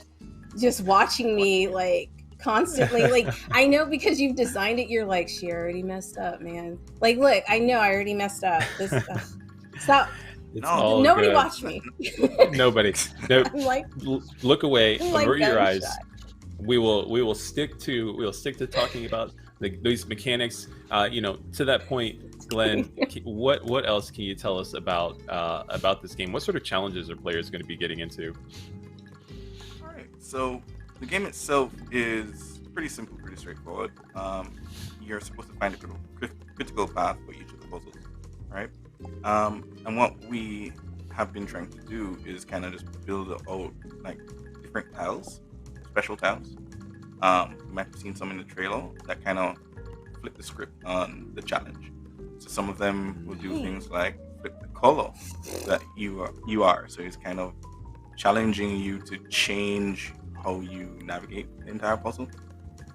just watching me, like, constantly. Like, I know because you've designed it, you're like, she already messed up, man. Like, look, I know I already messed up. Stop. Nobody good. Watch me. Nobody. No, like, look away. Avert your eyes. Shot. We will stick to talking about these mechanics. To that point, Glenn, what else can you tell us about this game? What sort of challenges are players going to be getting into? All right, so the game itself is pretty simple, pretty straightforward. You're supposed to find a critical path for each of the puzzles, right? And what we have been trying to do is kind of just build out like different tiles, special tiles. You might have seen some in the trailer that kind of flip the script on the challenge. So some of them will do things like flip the color that you are. So it's kind of challenging you to change how you navigate the entire puzzle.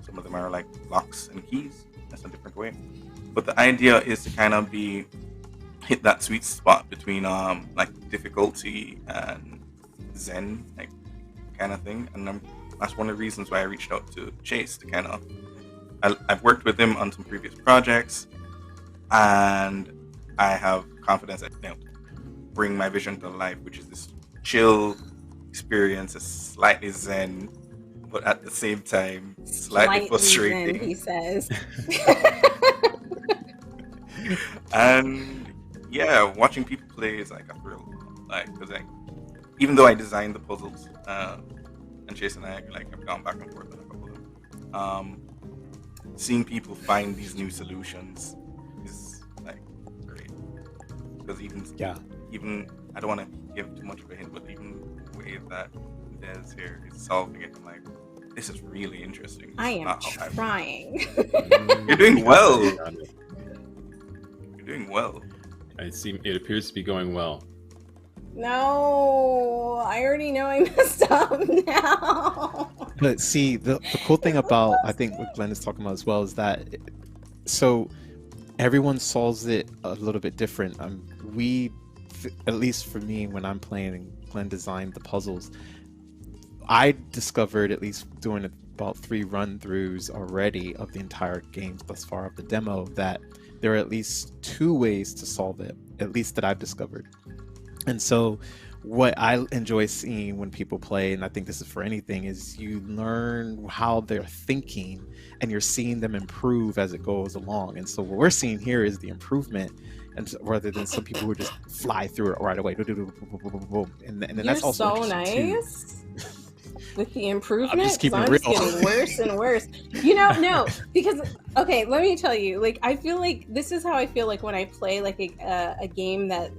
Some of them are like locks and keys. That's a different way. But the idea is to kind of hit that sweet spot between like difficulty and zen, like kind of thing. And that's one of the reasons why I reached out to Chase to kind of. I've worked with him on some previous projects, and I have confidence that bring my vision to life, which is this chill experience, a slightly zen, but at the same time slightly frustrating. Zen, he says. And yeah, watching people play is like a thrill, like because even though I designed the puzzles, and Chase and I have gone back and forth on a couple of them. Seeing people find these new solutions is like great, because even I don't want to give too much of a hint, but even the way that Des here is solving it. I'm like, this is really interesting. This I is am not how I- trying. You're doing well. You're doing well. It appears to be going well. No, I already know I messed up now. But see, the cool thing about, I think what Glenn is talking about as well, is that so everyone solves it a little bit different. At least for me, when I'm playing and Glenn designed the puzzles, I discovered, at least doing about 3 run-throughs already of the entire game thus far of the demo, that there are at least 2 ways to solve it, at least that I've discovered. And so what I enjoy seeing when people play, and I think this is for anything, is you learn how they're thinking and you're seeing them improve as it goes along. And so what we're seeing here is the improvement, and rather than some people who just fly through it right away. And then that's also so interesting nice. With the improvement, I'm just keeping I'm it just real. getting worse and worse. You know, no, because okay, let me tell you. Like, I feel like this is how I feel like when I play like a game that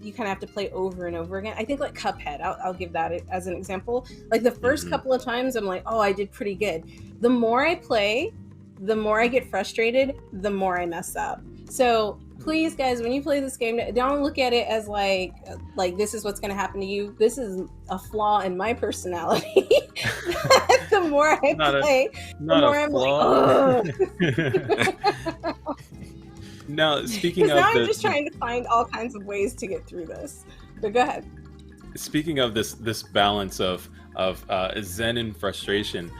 you kind of have to play over and over again. I think like Cuphead. I'll give that as an example. Like the first couple of times, I'm like, oh, I did pretty good. The more I play, the more I get frustrated, the more I mess up. So please, guys, when you play this game, don't look at it as like this is what's going to happen to you. This is a flaw in my personality. The more I play, the more I'm like, ugh. Now, speaking of now I'm just trying to find all kinds of ways to get through this. But go ahead. Speaking of this balance of zen and frustration,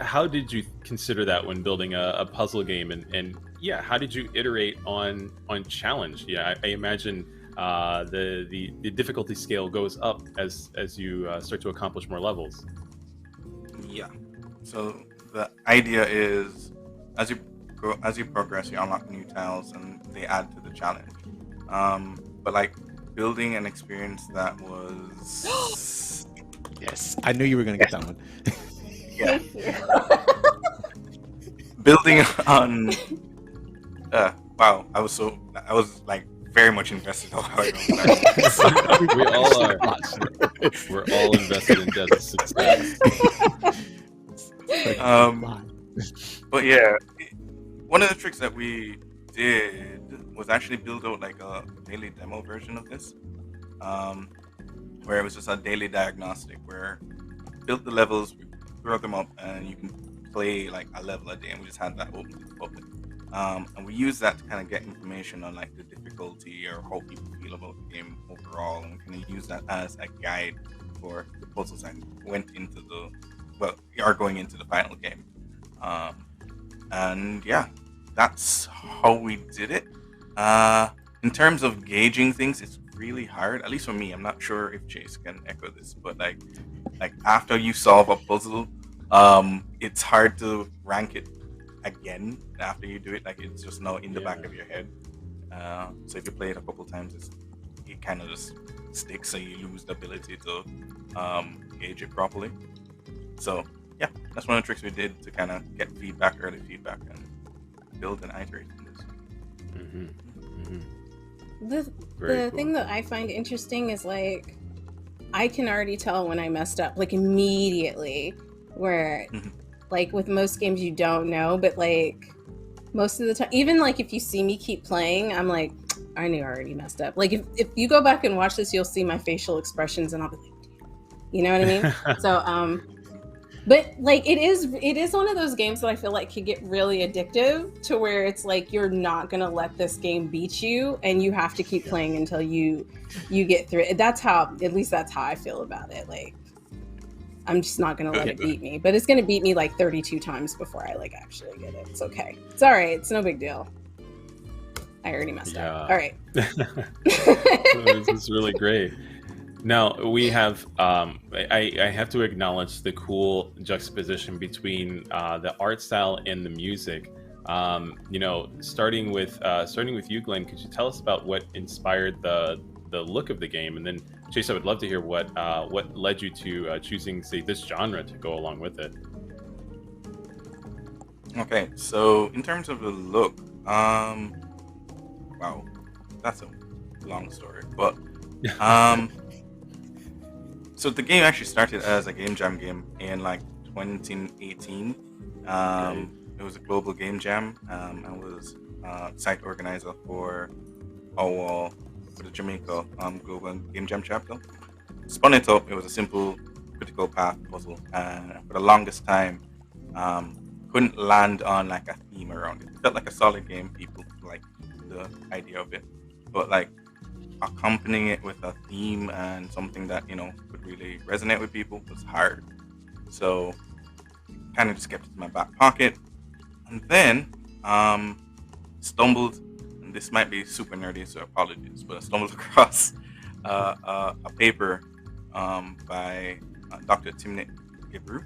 how did you consider that when building a puzzle game? And yeah, how did you iterate on challenge? Yeah, I imagine the difficulty scale goes up as you start to accomplish more levels. Yeah. So the idea is, as you progress, you unlock new tiles and they add to the challenge. But like building an experience that was yes, I knew you were gonna get that one. Yeah. Building on wow, I was like very much invested. We all are. We're all invested in Dez's success. But yeah, one of the tricks that we did was actually build out like a daily demo version of this, where it was just a daily diagnostic where we built the levels, we throw them up, and you can play like a level a day, and we just had that open to the public. And we use that to kind of get information on like the difficulty or how people feel about the game overall, and we kind of use that as a guide for the puzzles that are going into the final game. And yeah, that's how we did it. In terms of gauging things, it's really hard, at least for me. I'm not sure if Chase can echo this, but like after you solve a puzzle, it's hard to rank it again after you do it. Like it's just now in the back of your head. So if you play it a couple times, it kind of just sticks, so you lose the ability to gauge it properly. So yeah, that's one of the tricks we did to kind of get early feedback, and build and iterate on this. The thing that I find interesting is like I can already tell when I messed up like immediately, where like with most games you don't know, but like most of the time, even like if you see me keep playing, I'm like, I knew I already messed up. Like if you go back and watch this, you'll see my facial expressions and I'll be like, you know what I mean? So but like it is one of those games that I feel like could get really addictive, to where it's like you're not gonna let this game beat you, and you have to keep playing until you get through it. That's how I feel about it. Like I'm just not gonna let it beat me, but it's gonna beat me like 32 times before I like actually get it. It's okay. It's all right. It's no big deal. I already messed up. All right. This is really great. Now we have, I have to acknowledge the cool juxtaposition between the art style and the music. You know, starting with you, Glenn, could you tell us about what inspired the look of the game, and then Chase, I would love to hear what led you to choosing, say, this genre to go along with it. Okay, so in terms of the look, wow, that's a long story, but So the game actually started as a game jam game in like 2018. It was a global game jam. I was site organizer for the Jamaica global game jam chapter. Spun it up. It was a simple critical path puzzle, and for the longest time, couldn't land on like a theme around it. It felt like a solid game. People liked the idea of it, but like accompanying it with a theme and something that would really resonate with people was hard. So kind of just kept it in my back pocket, and then stumbled. And this might be super nerdy, so apologies, but I stumbled across a paper by Dr. Timnit Gebru.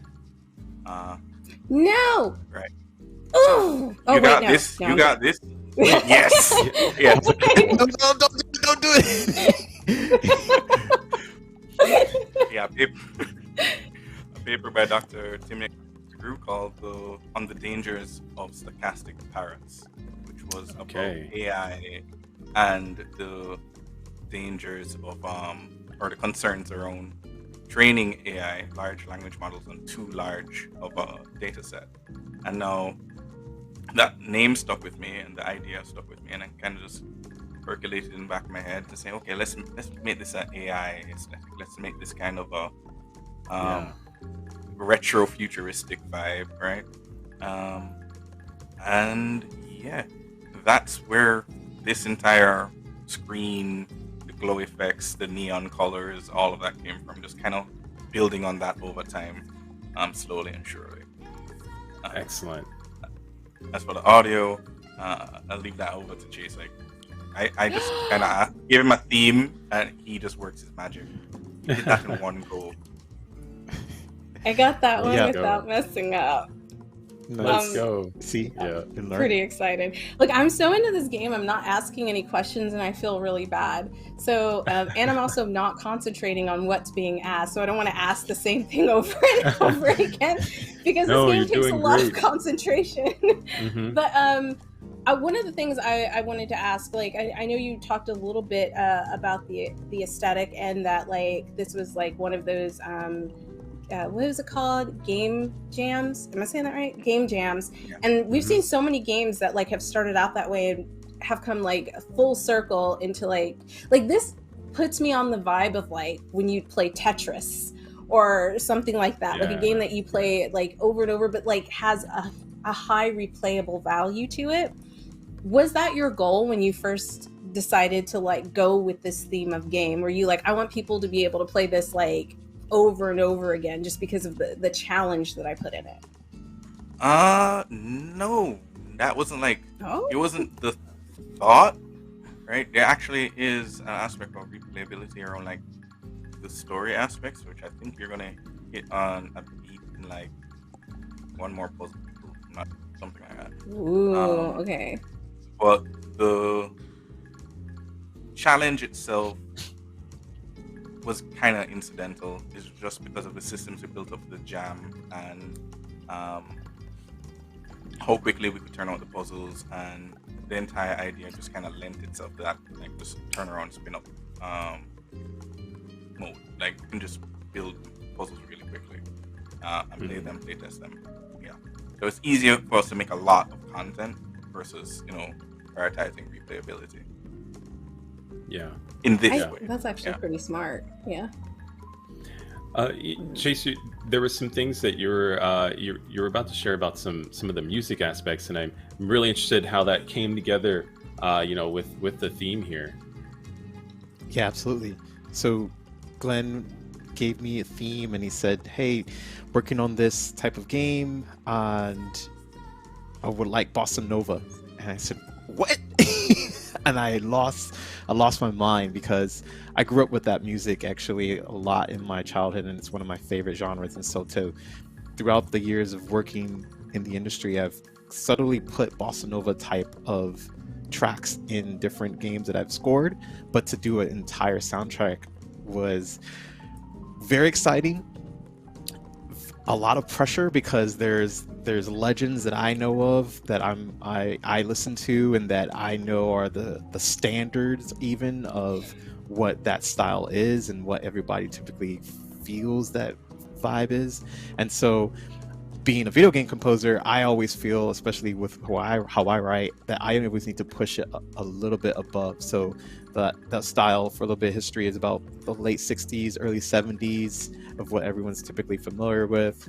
No. Right. Ooh. You got this. You got this. Yes. Yes. Don't do it. Yeah, a paper by Dr. Timnit Gebru called "On the Dangers of Stochastic Parrots," which was about AI and the dangers of or the concerns around training AI, large language models, on too large of a data set. And now that name stuck with me and the idea stuck with me, and I kind of just percolated in the back of my head to say, okay, let's make this an AI aesthetic. Let's make this kind of a retro futuristic vibe, right? And yeah, that's where this entire screen, the glow effects, the neon colors, all of that came from. Just kind of building on that over time, slowly and surely. Excellent. As for the audio, I'll leave that over to Chase. Like, I just kind of give him a theme, and he just works his magic. He did that in one go. I got that one without messing up. Let's go. See? Yeah. Pretty excited. Look, I'm so into this game, I'm not asking any questions, and I feel really bad. So, and I'm also not concentrating on what's being asked, so I don't want to ask the same thing over and over again, because this game takes a lot of concentration. Mm-hmm. But one of the things I wanted to ask, like, I know you talked a little bit about the aesthetic, and that, like, this was like one of those what was it called? Game jams? Am I saying that right? Game jams. Yeah. And we've seen so many games that like have started out that way and have come like full circle into like this puts me on the vibe of like when you play Tetris or something like that. Like a game that you play like over and over, but like has a high replayable value to it. Was that your goal when you first decided to like go with this theme of game? Were you like, I want people to be able to play this like over and over again just because of the challenge that I put in it? No, that wasn't like it wasn't the thought, right? There actually is an aspect of replayability around like the story aspects, which I think you're gonna hit on a beat in like one more puzzle, not something like that. Ooh, okay. But the challenge itself was kind of incidental. It's just because of the systems we built up for the jam and how quickly we could turn out the puzzles, and the entire idea just kind of lent itself to that, like just turn around, spin up mode. Like you can just build puzzles really quickly and play them, play test them. Yeah, so it's easier for us to make a lot of content versus prioritizing replayability. Yeah. In this way. That's actually pretty smart. Yeah. Chase, there were some things that you're about to share about some of the music aspects, and I'm really interested how that came together, with the theme here. Yeah, absolutely. So Glenn gave me a theme, and he said, "Hey, working on this type of game, and I would like bossa nova." And I said, "What?" And I lost my mind, because I grew up with that music actually a lot in my childhood, and it's one of my favorite genres. And so throughout the years of working in the industry, I've subtly put bossa nova type of tracks in different games that I've scored, but to do an entire soundtrack was very exciting. A lot of pressure, because there's legends that I know of that I listen to, and that I know are the standards even of what that style is and what everybody typically feels that vibe is. And so being a video game composer, I always feel, especially with how I write, that I always need to push it a little bit above. So that style for a little bit of history is about the late 60s, early 70s of what everyone's typically familiar with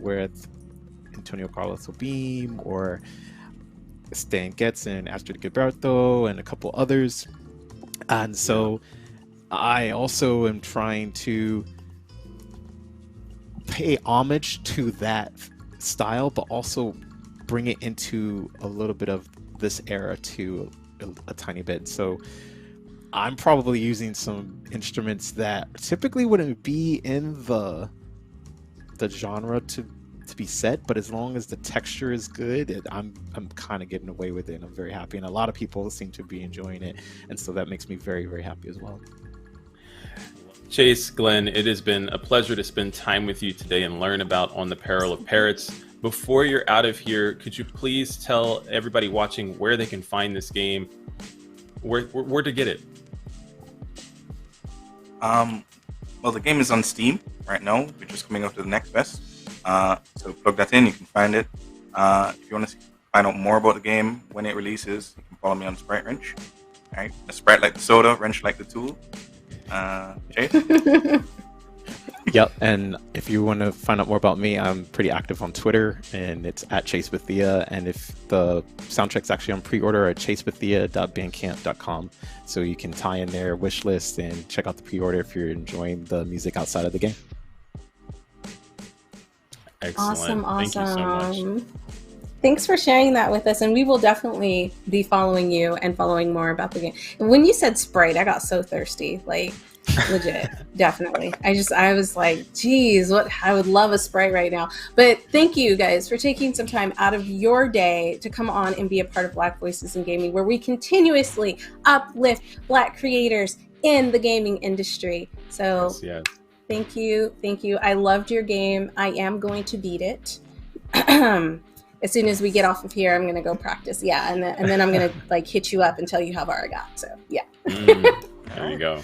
Antonio Carlos Jobim or Stan Getz and Astrid Gilberto and a couple others. And so I also am trying to pay homage to that style, but also bring it into a little bit of this era to a tiny bit. So I'm probably using some instruments that typically wouldn't be in the genre to be set, but as long as the texture is good, I'm kind of getting away with it, and I'm very happy, and a lot of people seem to be enjoying it, and so that makes me very, very happy as well. Chase, Glenn, it has been a pleasure to spend time with you today and learn about On the Peril of Parrots. Before you're out of here, could you please tell everybody watching where they can find this game, where to get it? Well, the game is on Steam right now. We're just coming up to the next fest. So plug that in, you can find it. If you want to find out more about the game, when it releases, you can follow me on Sprite Wrench. All right, a Sprite like the soda, Wrench like the tool. Chase? Yep, and if you want to find out more about me, I'm pretty active on Twitter, and it's at Chase Bethia, and if the soundtrack's actually on pre-order at chasebethia.bandcamp.com, so you can tie in their wish list and check out the pre-order if you're enjoying the music outside of the game. Excellent. Awesome. Thank you so much. Thanks for sharing that with us, and we will definitely be following you and following more about the game. And when you said Sprite, I got so thirsty, like legit, definitely. I was like, geez, I would love a Sprite right now. But thank you guys for taking some time out of your day to come on and be a part of Black Voices in Gaming, where we continuously uplift Black creators in the gaming industry. So yes. Thank you. I loved your game. I am going to beat it. As soon as we get off of here, I'm gonna go practice. Yeah, and then I'm gonna like hit you up and tell you how far I got. So yeah. There you go.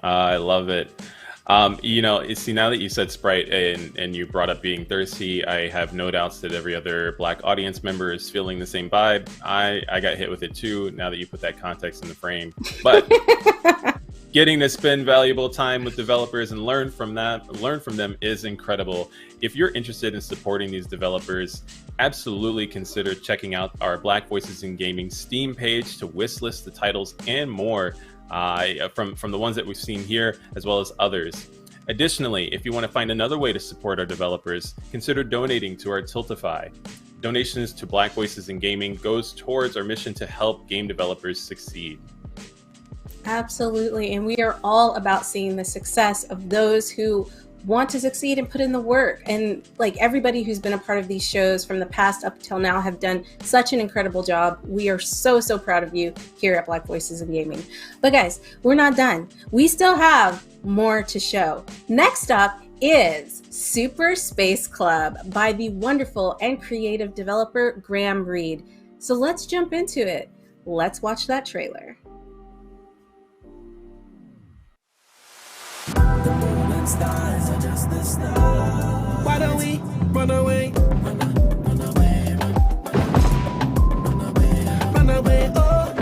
I love it. See, now that you said Sprite and you brought up being thirsty, I have no doubts that every other Black audience member is feeling the same vibe. I got hit with it too, now that you put that context in the frame. But getting to spend valuable time with developers and learn from them is incredible. If you're interested in supporting these developers, absolutely consider checking out our Black Voices in Gaming Steam page to wish list the titles and more from the ones that we've seen here, as well as others. Additionally, if you want to find another way to support our developers, consider donating to our Tiltify. Donations to Black Voices in Gaming goes towards our mission to help game developers succeed. Absolutely. And we are all about seeing the success of those who want to succeed and put in the work. And like everybody who's been a part of these shows from the past up till now have done such an incredible job. We are so, so proud of you here at Black Voices in Gaming. But guys, we're not done. We still have more to show. Next up is Super Space Club by the wonderful and creative developer Graham Reed. So let's jump into it. Let's watch that trailer. Stars are just the stars. Why don't we run away? Run away, run away, oh.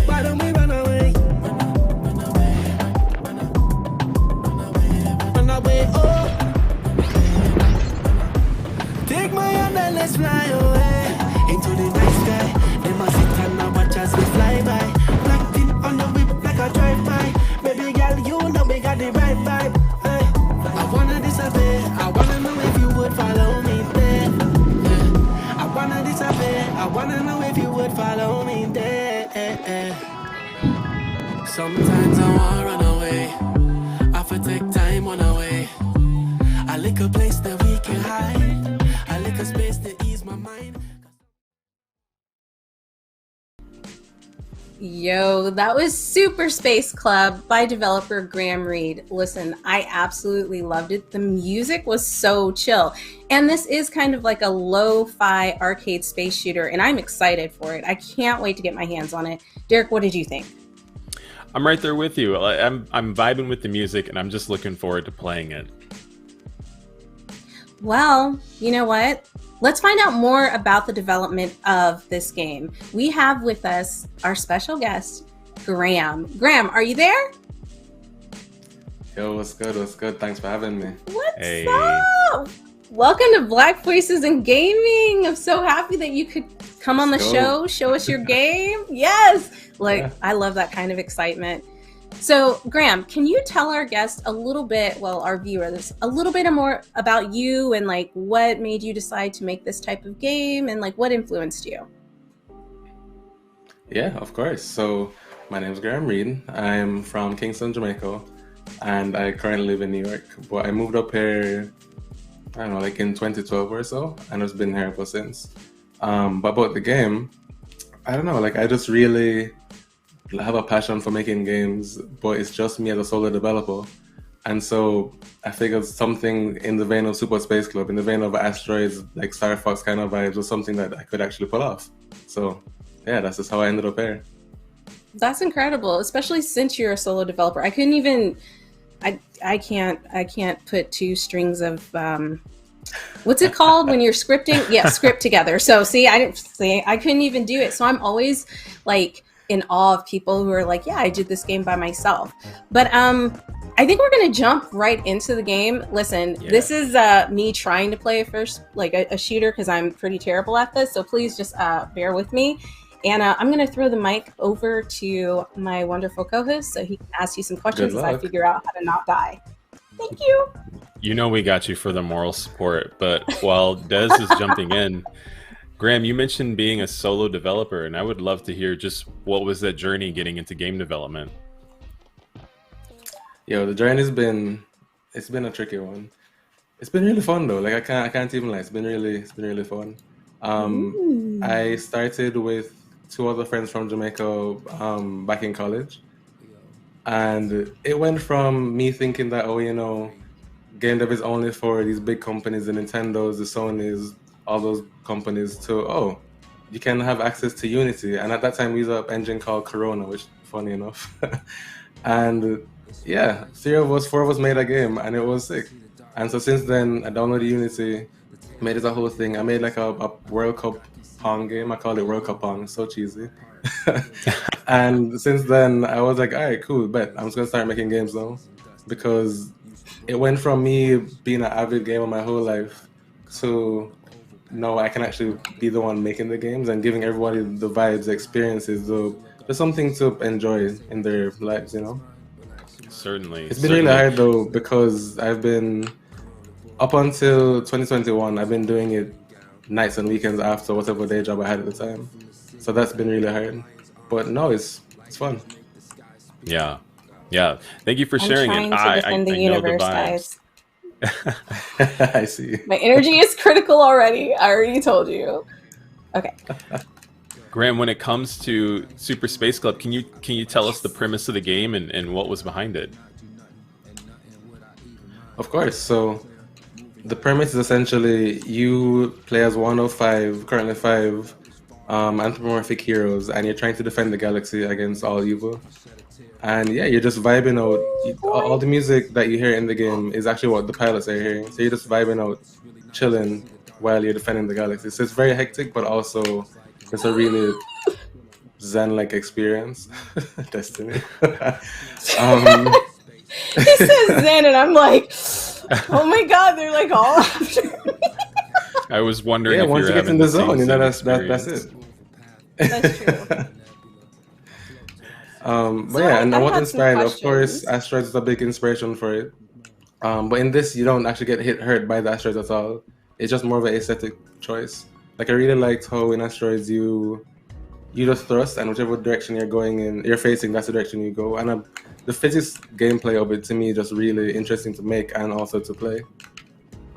Why don't we run away? Run away, oh. Take my hand and let's fly away into the night sky. They must sit and watch as we fly by. Black tint on the whip like a drive-by. Baby girl, you know we got the right vibe. Hey, I wanna disappear. I wanna know if you would follow me there. Yeah. I wanna disappear. I wanna know if you would follow me there. Sometimes I wanna run away. I for take time on away. I lick a place that we can hide. I lick a space to ease my mind. Yo, that was Super Space Club by developer Graham Reed. Listen, I absolutely loved it. The music was so chill. And this is kind of like a lo-fi arcade space shooter, and I'm excited for it. I can't wait to get my hands on it. Derek, what did you think? I'm right there with you. I'm vibing with the music, and I'm just looking forward to playing it. Well, you know what? Let's find out more about the development of this game. We have with us our special guest, Graham. Graham, are you there? Yo, what's good? What's good? Thanks for having me. What's up? Welcome to Black Voices in Gaming. I'm so happy that you could come on the show, show us your game. Yes. I love that kind of excitement. So, Graham, can you tell our guests a little bit, well, our viewers, a little bit more about you and like what made you decide to make this type of game and like what influenced you? Yeah, of course. So, my name is Graham Reed. I'm from Kingston, Jamaica, and I currently live in New York. But I moved up here, I don't know, like in 2012 or so, and I've been here ever since. But about the game, I don't know, like I just really have a passion for making games, but it's just me as a solo developer. And so I figured something in the vein of Super Space Club, in the vein of Asteroids, like Star Fox kind of vibes, was something that I could actually pull off. So yeah, that's just how I ended up here. That's incredible, especially since you're a solo developer. I couldn't even, I can't put two strings of, what's it called when you're scripting? Yeah, script together. So see, I couldn't even do it. So I'm always like in awe of people who are like, yeah, I did this game by myself. But I think we're gonna jump right into the game. Listen, This is me trying to play a shooter because I'm pretty terrible at this. So please just bear with me. And I'm gonna throw the mic over to my wonderful co-host so he can ask you some questions as I figure out how to not die. Thank you. You know we got you for the moral support, but while Des is jumping in, Graham, you mentioned being a solo developer, and I would love to hear just what was that journey getting into game development? Yo, the journey's been a tricky one. It's been really fun though. Like I can't even lie. It's been really fun. I started with two other friends from Jamaica back in college, and it went from me thinking that game dev is only for these big companies, the Nintendos, the Sonys, all those companies, to you can have access to Unity. And at that time we used an engine called Corona, which funny enough. And yeah, four of us made a game, and it was sick. And so since then I downloaded Unity, made it a whole thing. I made like a World Cup Pong game. I called it World Cup Pong, so cheesy. And since then I was like, all right, cool, bet I'm just gonna start making games now, because it went from me being an avid gamer my whole life to now I can actually be the one making the games and giving everybody the vibes, the experiences, there's something to enjoy in their lives, Certainly. It's been really hard though, because I've been, up until 2021, I've been doing it nights and weekends after whatever day job I had at the time. So that's been really hard. But no, it's fun. Yeah. Thank you for sharing it. I the universe, guys. I see. My energy is critical already. I already told you. Okay. Graham, when it comes to Super Space Club, can you tell us the premise of the game and what was behind it? Of course. So the premise is essentially you play as one of currently five anthropomorphic heroes, and you're trying to defend the galaxy against all evil. And yeah, you're just vibing out. All the music that you hear in the game is actually what the pilots are hearing. So you're just vibing out, chilling while you're defending the galaxy. So it's very hectic, but also it's a really zen-like experience. Destiny. He says zen, and I'm like, oh my god, they're like all after me. I was wondering if once you get in the zone, that's it. That's true. But yeah, and what inspired, of course, Asteroids is a big inspiration for it. But in this, you don't actually get hurt by the asteroids at all. It's just more of an aesthetic choice. Like I really liked how in Asteroids you just thrust, and whichever direction you're facing, that's the direction you go. And the physics gameplay of it to me just really interesting to make and also to play.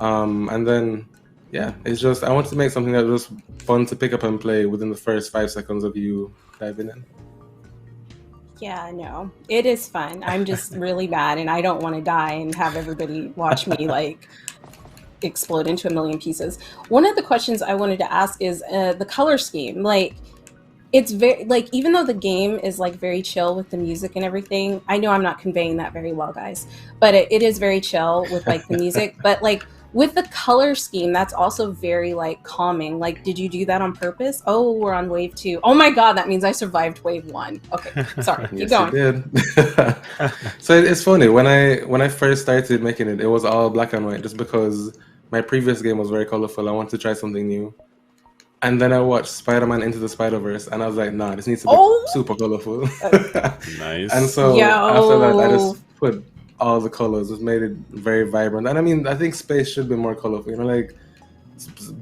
And then yeah, it's just I wanted to make something that was fun to pick up and play within the first 5 seconds of you diving in. Yeah, no, it is fun. I'm just really bad, and I don't want to die and have everybody watch me like explode into a million pieces. One of the questions I wanted to ask is the color scheme. Like, it's very like, even though the game is like very chill with the music and everything, I know I'm not conveying that very well, guys, but it is very chill with like the music, but like with the color scheme, that's also very like calming. Like, did you do that on purpose? Oh, we're on wave 2. Oh my god, that means I survived wave 1. Okay, sorry, keep Yes, going. you did. So it's funny when I first started making it, it was all black and white, just because my previous game was very colorful. I wanted to try something new, and then I watched Spider-Man Into the Spider-Verse, and I was like, nah, this needs to be Oh, super colorful. Nice. And so after that, I yo, just put all the colors, just made it very vibrant. And I mean, I think space should be more colorful. You know, like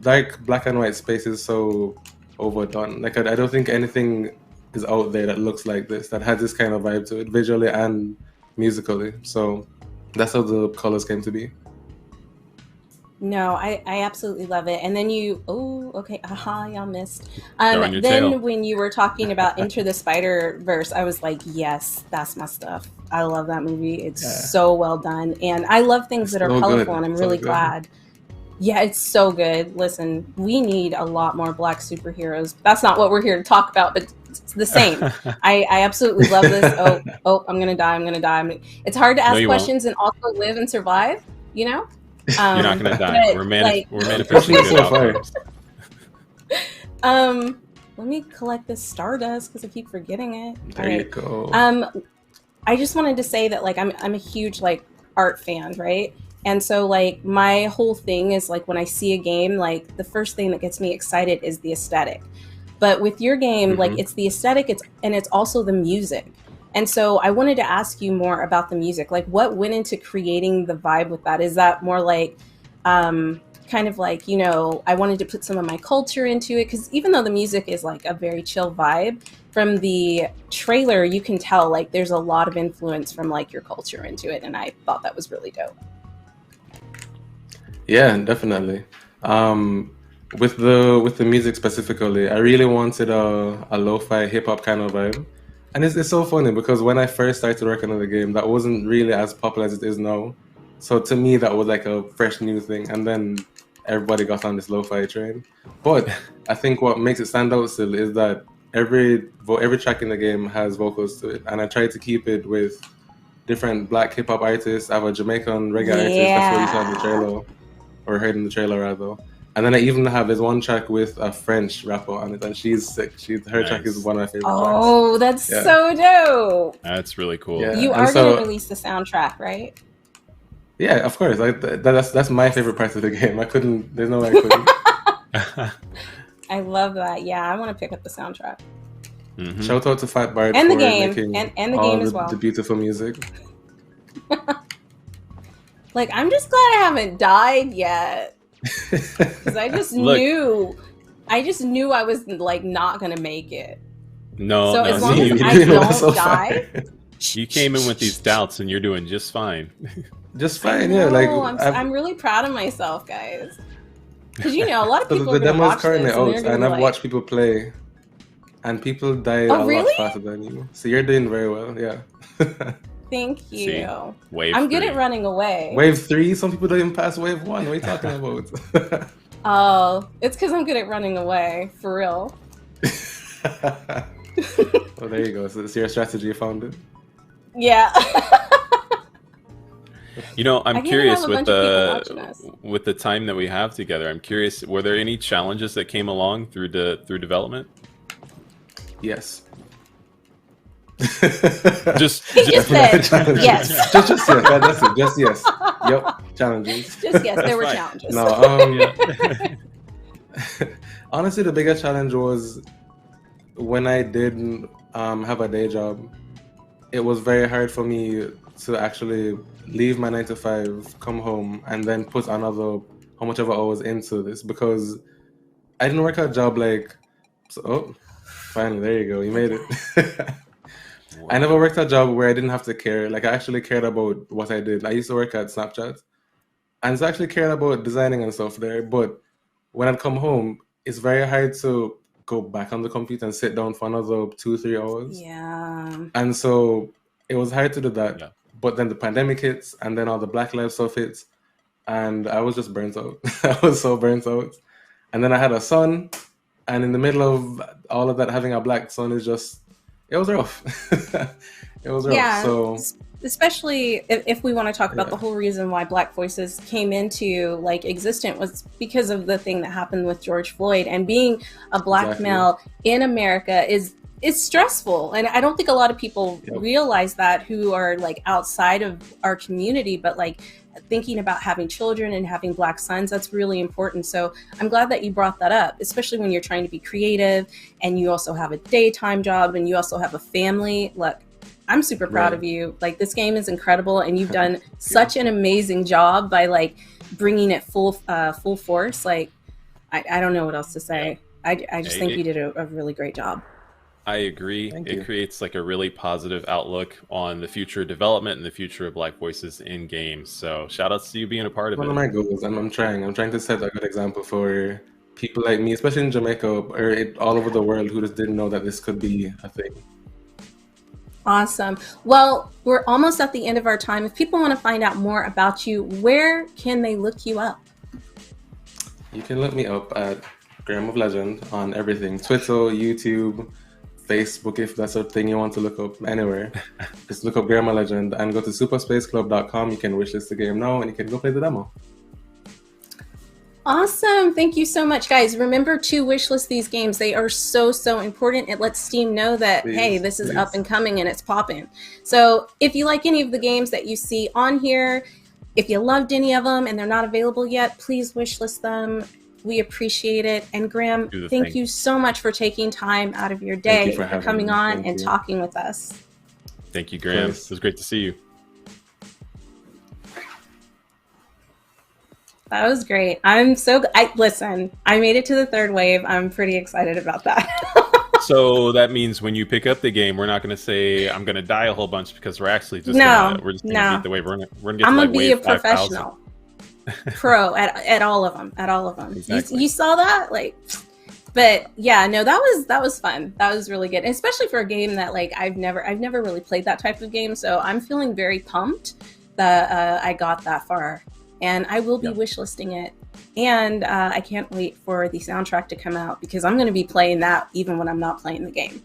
dark black and white space is so overdone. Like I don't think anything is out there that looks like this, that has this kind of vibe to it, visually and musically. So that's how the colors came to be. no, I absolutely love it. And then you, oh, okay, aha, y'all missed. They're on your Then tail. when you were talking about Enter the Spider Verse, I was like, yes, that's my stuff. I love that movie. It's Yeah. so well done, and I love things that are So colorful, good. and I'm So really good. glad. Yeah, it's so good. Listen, we need a lot more black superheroes. That's not what we're here to talk about, but it's the same. I absolutely love this. Oh, I'm gonna die. I'm gonna die. It's hard to No, ask you won't. questions and also live and survive. You know. You're not gonna die. But, We're like, manifesting good So far. outcomes. let me collect this stardust because I keep forgetting it. There you go. I just wanted to say that like I'm a huge like art fan, right? And so like my whole thing is like when I see a game, like the first thing that gets me excited is the aesthetic. But with your game, like Mhm. it's the aesthetic, it's also the music. And so I wanted to ask you more about the music. Like what went into creating the vibe with that? Is that more like kind of like, you know, I wanted to put some of my culture into it? Because even though the music is like a very chill vibe, from the trailer you can tell like there's a lot of influence from like your culture into it, and I thought that was really dope. Yeah, definitely. With the music specifically, I really wanted a lo-fi hip hop kind of vibe, and it's so funny because when I first started working on the game, that wasn't really as popular as it is now. So to me, that was like a fresh new thing, and then everybody got on this lo-fi train. But I think what makes it stand out still is that every track in the game has vocals to it, and I tried to keep it with different black hip hop artists. I have a Jamaican reggae artist. That's what you saw in the Yeah. trailer, or heard in the trailer rather. And then I even have this one track with a French rapper on it, and she's sick. Her track is Nice. one of my favorite tracks. Oh, that's Yeah. so dope. That's really cool. Yeah. You and are so- going to release the soundtrack, right? Yeah, of course. Like that's my favorite part of the game. I couldn't. There's no way I couldn't. I love that. Yeah, I want to pick up the soundtrack. Mhm. Shout out to Fat Bard And the for game. making And the all game as well. the beautiful music. Like, I'm just glad I haven't died yet. Because I just Look. knew I was like not gonna make it. No, So no, as long you, as I You know, don't so die, far. you came in with these doubts and you're doing just fine. Just I fine, yeah. Like know, I've- I'm really proud of myself, guys. Because you know, a lot of so people the are gonna demo's watch currently this and out, they're gonna and be I've like, watched people play, and people die Oh, a really? lot faster than you. So you're doing very well, yeah. "Thank you." See, wave I'm good 3. at running away. Wave 3, some people don't even pass wave 1. What are you talking about? Oh, it's because I'm good at running away, for real. Well, there you go. So it's your strategy. You found it. Yeah. You know, I I'm can't curious have a with bunch of people watching us. with the time that we have together. I'm curious, were there any challenges that came along through development? Yes. He just said yes. Just yes. That's it. Just yes. Yep. Challenges. Just yes, there were Right. challenges. No. Honestly, the biggest challenge was when I didn't have a day job. It was very hard for me to actually leave my 9 to 5, come home, and then put another how much ever hours into this, because I didn't work a job like. So, oh, finally, there you go. You made it. I never worked a job where I didn't have to care. Like I actually cared about what I did. I used to work at Snapchat, and so I actually cared about designing and stuff there. But when I'd come home, it's very hard to go back on the computer and sit down for another 2-3 hours. Yeah. And so it was hard to do that. Yeah. But then the pandemic hits, and then all the Black Lives stuff hits, and I was just burnt out. I was so burnt out. And then I had a son, and in the middle of all of that having a black son is just, it was rough. It was rough. Yeah, So especially if we want to talk about the whole reason why Black Voices came into like existent was because of the thing that happened with George Floyd, and being a black male in America is stressful, and I don't think a lot of people realize that, who are like outside of our community, but like thinking about having children and having black sons, that's really important. So I'm glad that you brought that up, especially when you're trying to be creative and you also have a daytime job and you also have a family. Look, I'm super proud of you. Like, this game is incredible, and you've done such an amazing job by like bringing it full force. Like, I don't know what else to say. I just think you did a really great job. I agree. It creates like a really positive outlook on the future development and the future of Black Voices in games. So shout outs to you being a part of it. One of my goals, and I'm trying to set a good example for people like me, especially in Jamaica or all over the world, who just didn't know that this could be a thing. Awesome. Well, we're almost at the end of our time. If people want to find out more about you, where can they look you up? You can look me up at Graham of Legend on everything: Twitter, YouTube, Facebook, if that's a thing you want to look up anywhere. Just look up Graham of Legend and go to superspaceclub.com. You can wishlist the game now and you can go play the demo. Awesome. Thank you so much, guys. Remember to wishlist these games. They are so important. It lets Steam know that, hey, this is up and coming and it's popping. So if you like any of the games that you see on here, if you loved any of them and they're not available yet, please wishlist them. We appreciate it. And Graham, thank you so much for taking time out of your day for coming on and talking with us. Thank you, Graham. It was great to see you. That was great. Listen, I made it to the third wave. I'm pretty excited about that. So that means when you pick up the game, we're not going to say I'm going to die a whole bunch, because we're actually just going to beat the wave. We're going to get I'm to going to be a wave 5,000. professional. Pro at all of them. Exactly. You saw that? But yeah, no, that was fun. That was really good, and especially for a game that like I've never really played that type of game. So I'm feeling very pumped that I got that far, and I will be wishlisting it. And I can't wait for the soundtrack to come out, because I'm going to be playing that even when I'm not playing the game.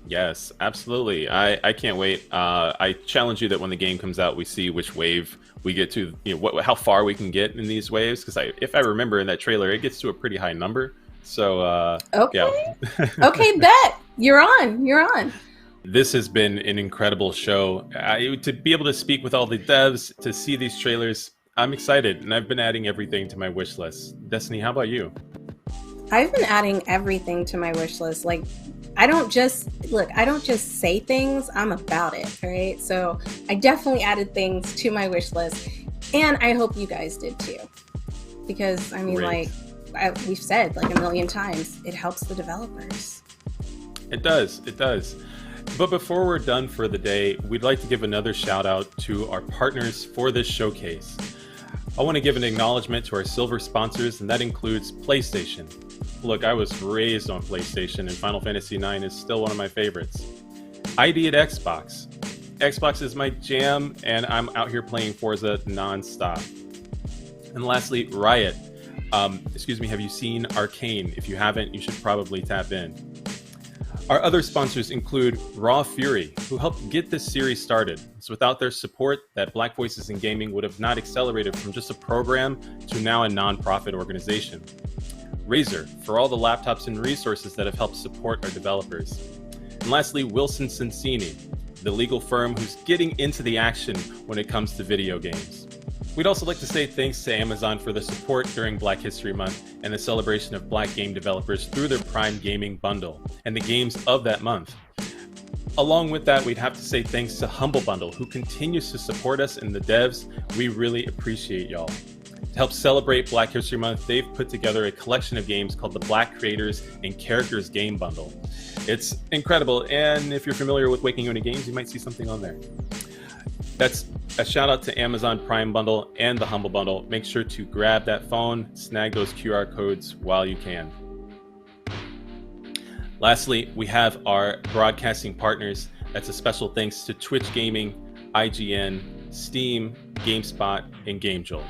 Yes, absolutely. I can't wait. I challenge you that when the game comes out, we see which wave we get to, how far we can get in these waves. Because if I remember in that trailer, it gets to a pretty high number. So okay, okay, bet you're on. This has been an incredible show. To be able to speak with all the devs, to see these trailers, I'm excited, and I've been adding everything to my wish list. Destiny, how about you? I've been adding everything to my wish list. Like, I don't just say things, I'm about it, right? So I definitely added things to my wish list, and I hope you guys did too. Because, I mean, we've said like a million times, it helps the developers. It does. But before we're done for the day, we'd like to give another shout out to our partners for this showcase. I want to give an acknowledgement to our silver sponsors, and that includes PlayStation. Look, I was raised on PlayStation, and Final Fantasy IX is still one of my favorites. ID at Xbox. Xbox is my jam, and I'm out here playing Forza non-stop. And lastly, Riot. Have you seen Arcane? If you haven't, you should probably tap in. Our other sponsors include Raw Fury, who helped get this series started. So without their support, that Black Voices in Gaming would have not accelerated from just a program to now a non-profit organization. Razer, for all the laptops and resources that have helped support our developers. And lastly, Wilson Sonsini, the legal firm who's getting into the action when it comes to video games. We'd also like to say thanks to Amazon for the support during Black History Month and the celebration of Black game developers through their Prime Gaming bundle and the games of that month. Along with that, we'd have to say thanks to Humble Bundle, who continues to support us and the devs. We really appreciate y'all. To help celebrate Black History Month, they've put together a collection of games called the Black Creators and Characters Game Bundle. It's incredible, and if you're familiar with Waking Oni Games, you might see something on there. That's a shout out to Amazon Prime Bundle and the Humble Bundle. Make sure to grab that phone, snag those QR codes while you can. Lastly, we have our broadcasting partners. That's a special thanks to Twitch Gaming, IGN, Steam, GameSpot, and GameJolt.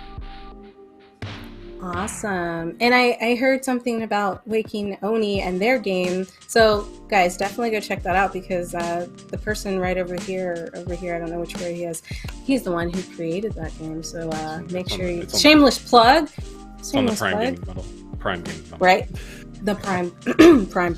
Awesome. And I heard something about Waking Oni and their game. So guys, definitely go check that out, because the person right over here, I don't know which way he is, he's the one who created that game. So make sure you, shameless plug. It's on the Prime Gaming Bundle. Prime Gaming Bundle. Right? The Prime. Prime.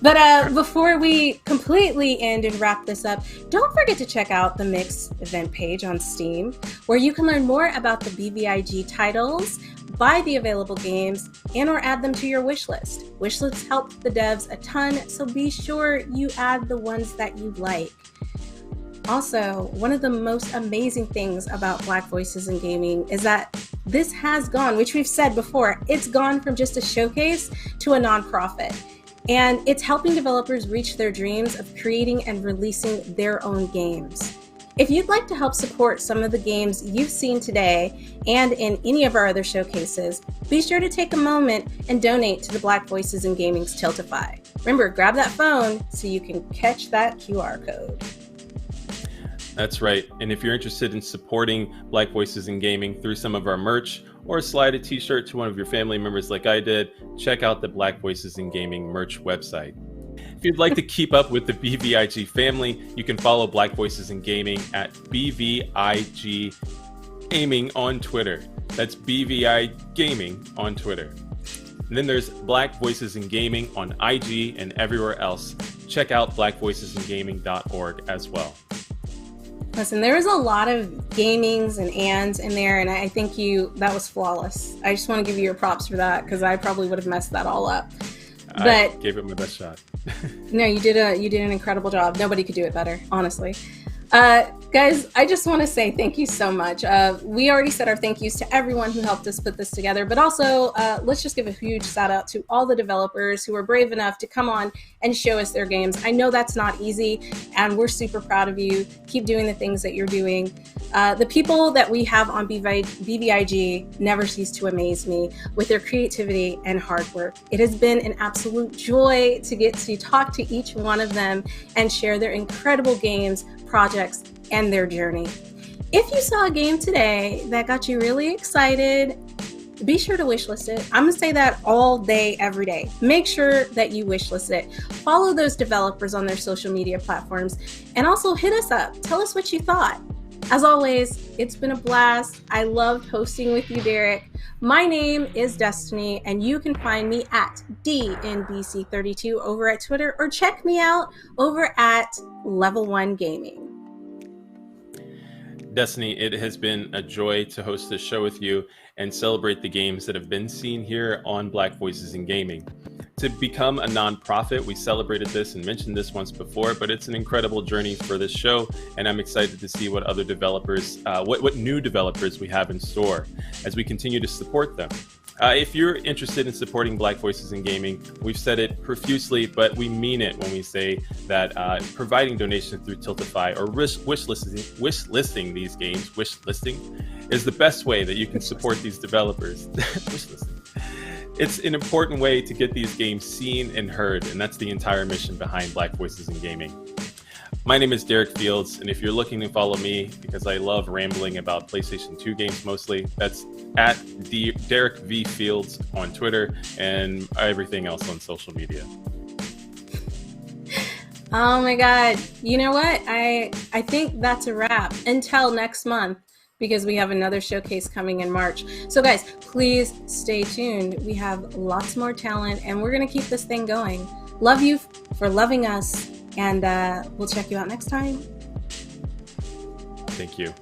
But before we completely end and wrap this up, don't forget to check out the Mix event page on Steam, where you can learn more about the BVIG titles, buy the available games, and or add them to your wish list. Wish lists help the devs a ton, so be sure you add the ones that you like. Also, one of the most amazing things about Black Voices in Gaming is that this has gone, which we've said before, it's gone from just a showcase to a nonprofit. And it's helping developers reach their dreams of creating and releasing their own games. If you'd like to help support some of the games you've seen today and in any of our other showcases, be sure to take a moment and donate to the Black Voices in Gaming's Tiltify. Remember, grab that phone so you can catch that QR code. That's right. And if you're interested in supporting Black Voices in Gaming through some of our merch, or slide a t-shirt to one of your family members like I did, check out the Black Voices in Gaming merch website. If you'd like to keep up with the BVIG family, you can follow Black Voices in Gaming at BVIG Gaming on Twitter. That's BVI Gaming on Twitter. And then there's Black Voices in Gaming on IG and everywhere else. Check out blackvoicesinggaming.org as well. Listen, there was a lot of gamings and ands in there, and I think that was flawless. I just want to give you your props for that, because I probably would have messed that all up. But I gave it my best shot. No, you did an incredible job. Nobody could do it better, honestly. Guys, I just want to say thank you so much. We already said our thank yous to everyone who helped us put this together, but also let's just give a huge shout out to all the developers who were brave enough to come on and show us their games. I know that's not easy, and we're super proud of you. Keep doing the things that you're doing. The people that we have on BVIG never cease to amaze me with their creativity and hard work. It has been an absolute joy to get to talk to each one of them and share their incredible games, projects, and their journey. If you saw a game today that got you really excited, be sure to wishlist it. I'm gonna say that all day, every day. Make sure that you wishlist it. Follow those developers on their social media platforms, and also hit us up. Tell us what you thought. As always, it's been a blast. I loved hosting with you, Derek. My name is Destiny, and you can find me at DNBC32 over at Twitter, or check me out over at Level 1 Gaming. Destiny, it has been a joy to host this show with you and celebrate the games that have been seen here on Black Voices in Gaming. To become a nonprofit, we celebrated this and mentioned this once before, but it's an incredible journey for this show, and I'm excited to see what other developers, what new developers we have in store as we continue to support them. If you're interested in supporting Black Voices in Gaming, we've said it profusely, but we mean it when we say that providing donations through Tiltify or wish listing these games, is the best way that you can support these developers. It's an important way to get these games seen and heard, and that's the entire mission behind Black Voices in Gaming. My name is Derek Fields, and if you're looking to follow me, because I love rambling about PlayStation 2 games mostly, that's at Derek V. Fields on Twitter and everything else on social media. Oh my God. You know what? I think that's a wrap until next month, because we have another showcase coming in March. So guys, please stay tuned. We have lots more talent, and we're going to keep this thing going. Love you for loving us, and we'll check you out next time. Thank you.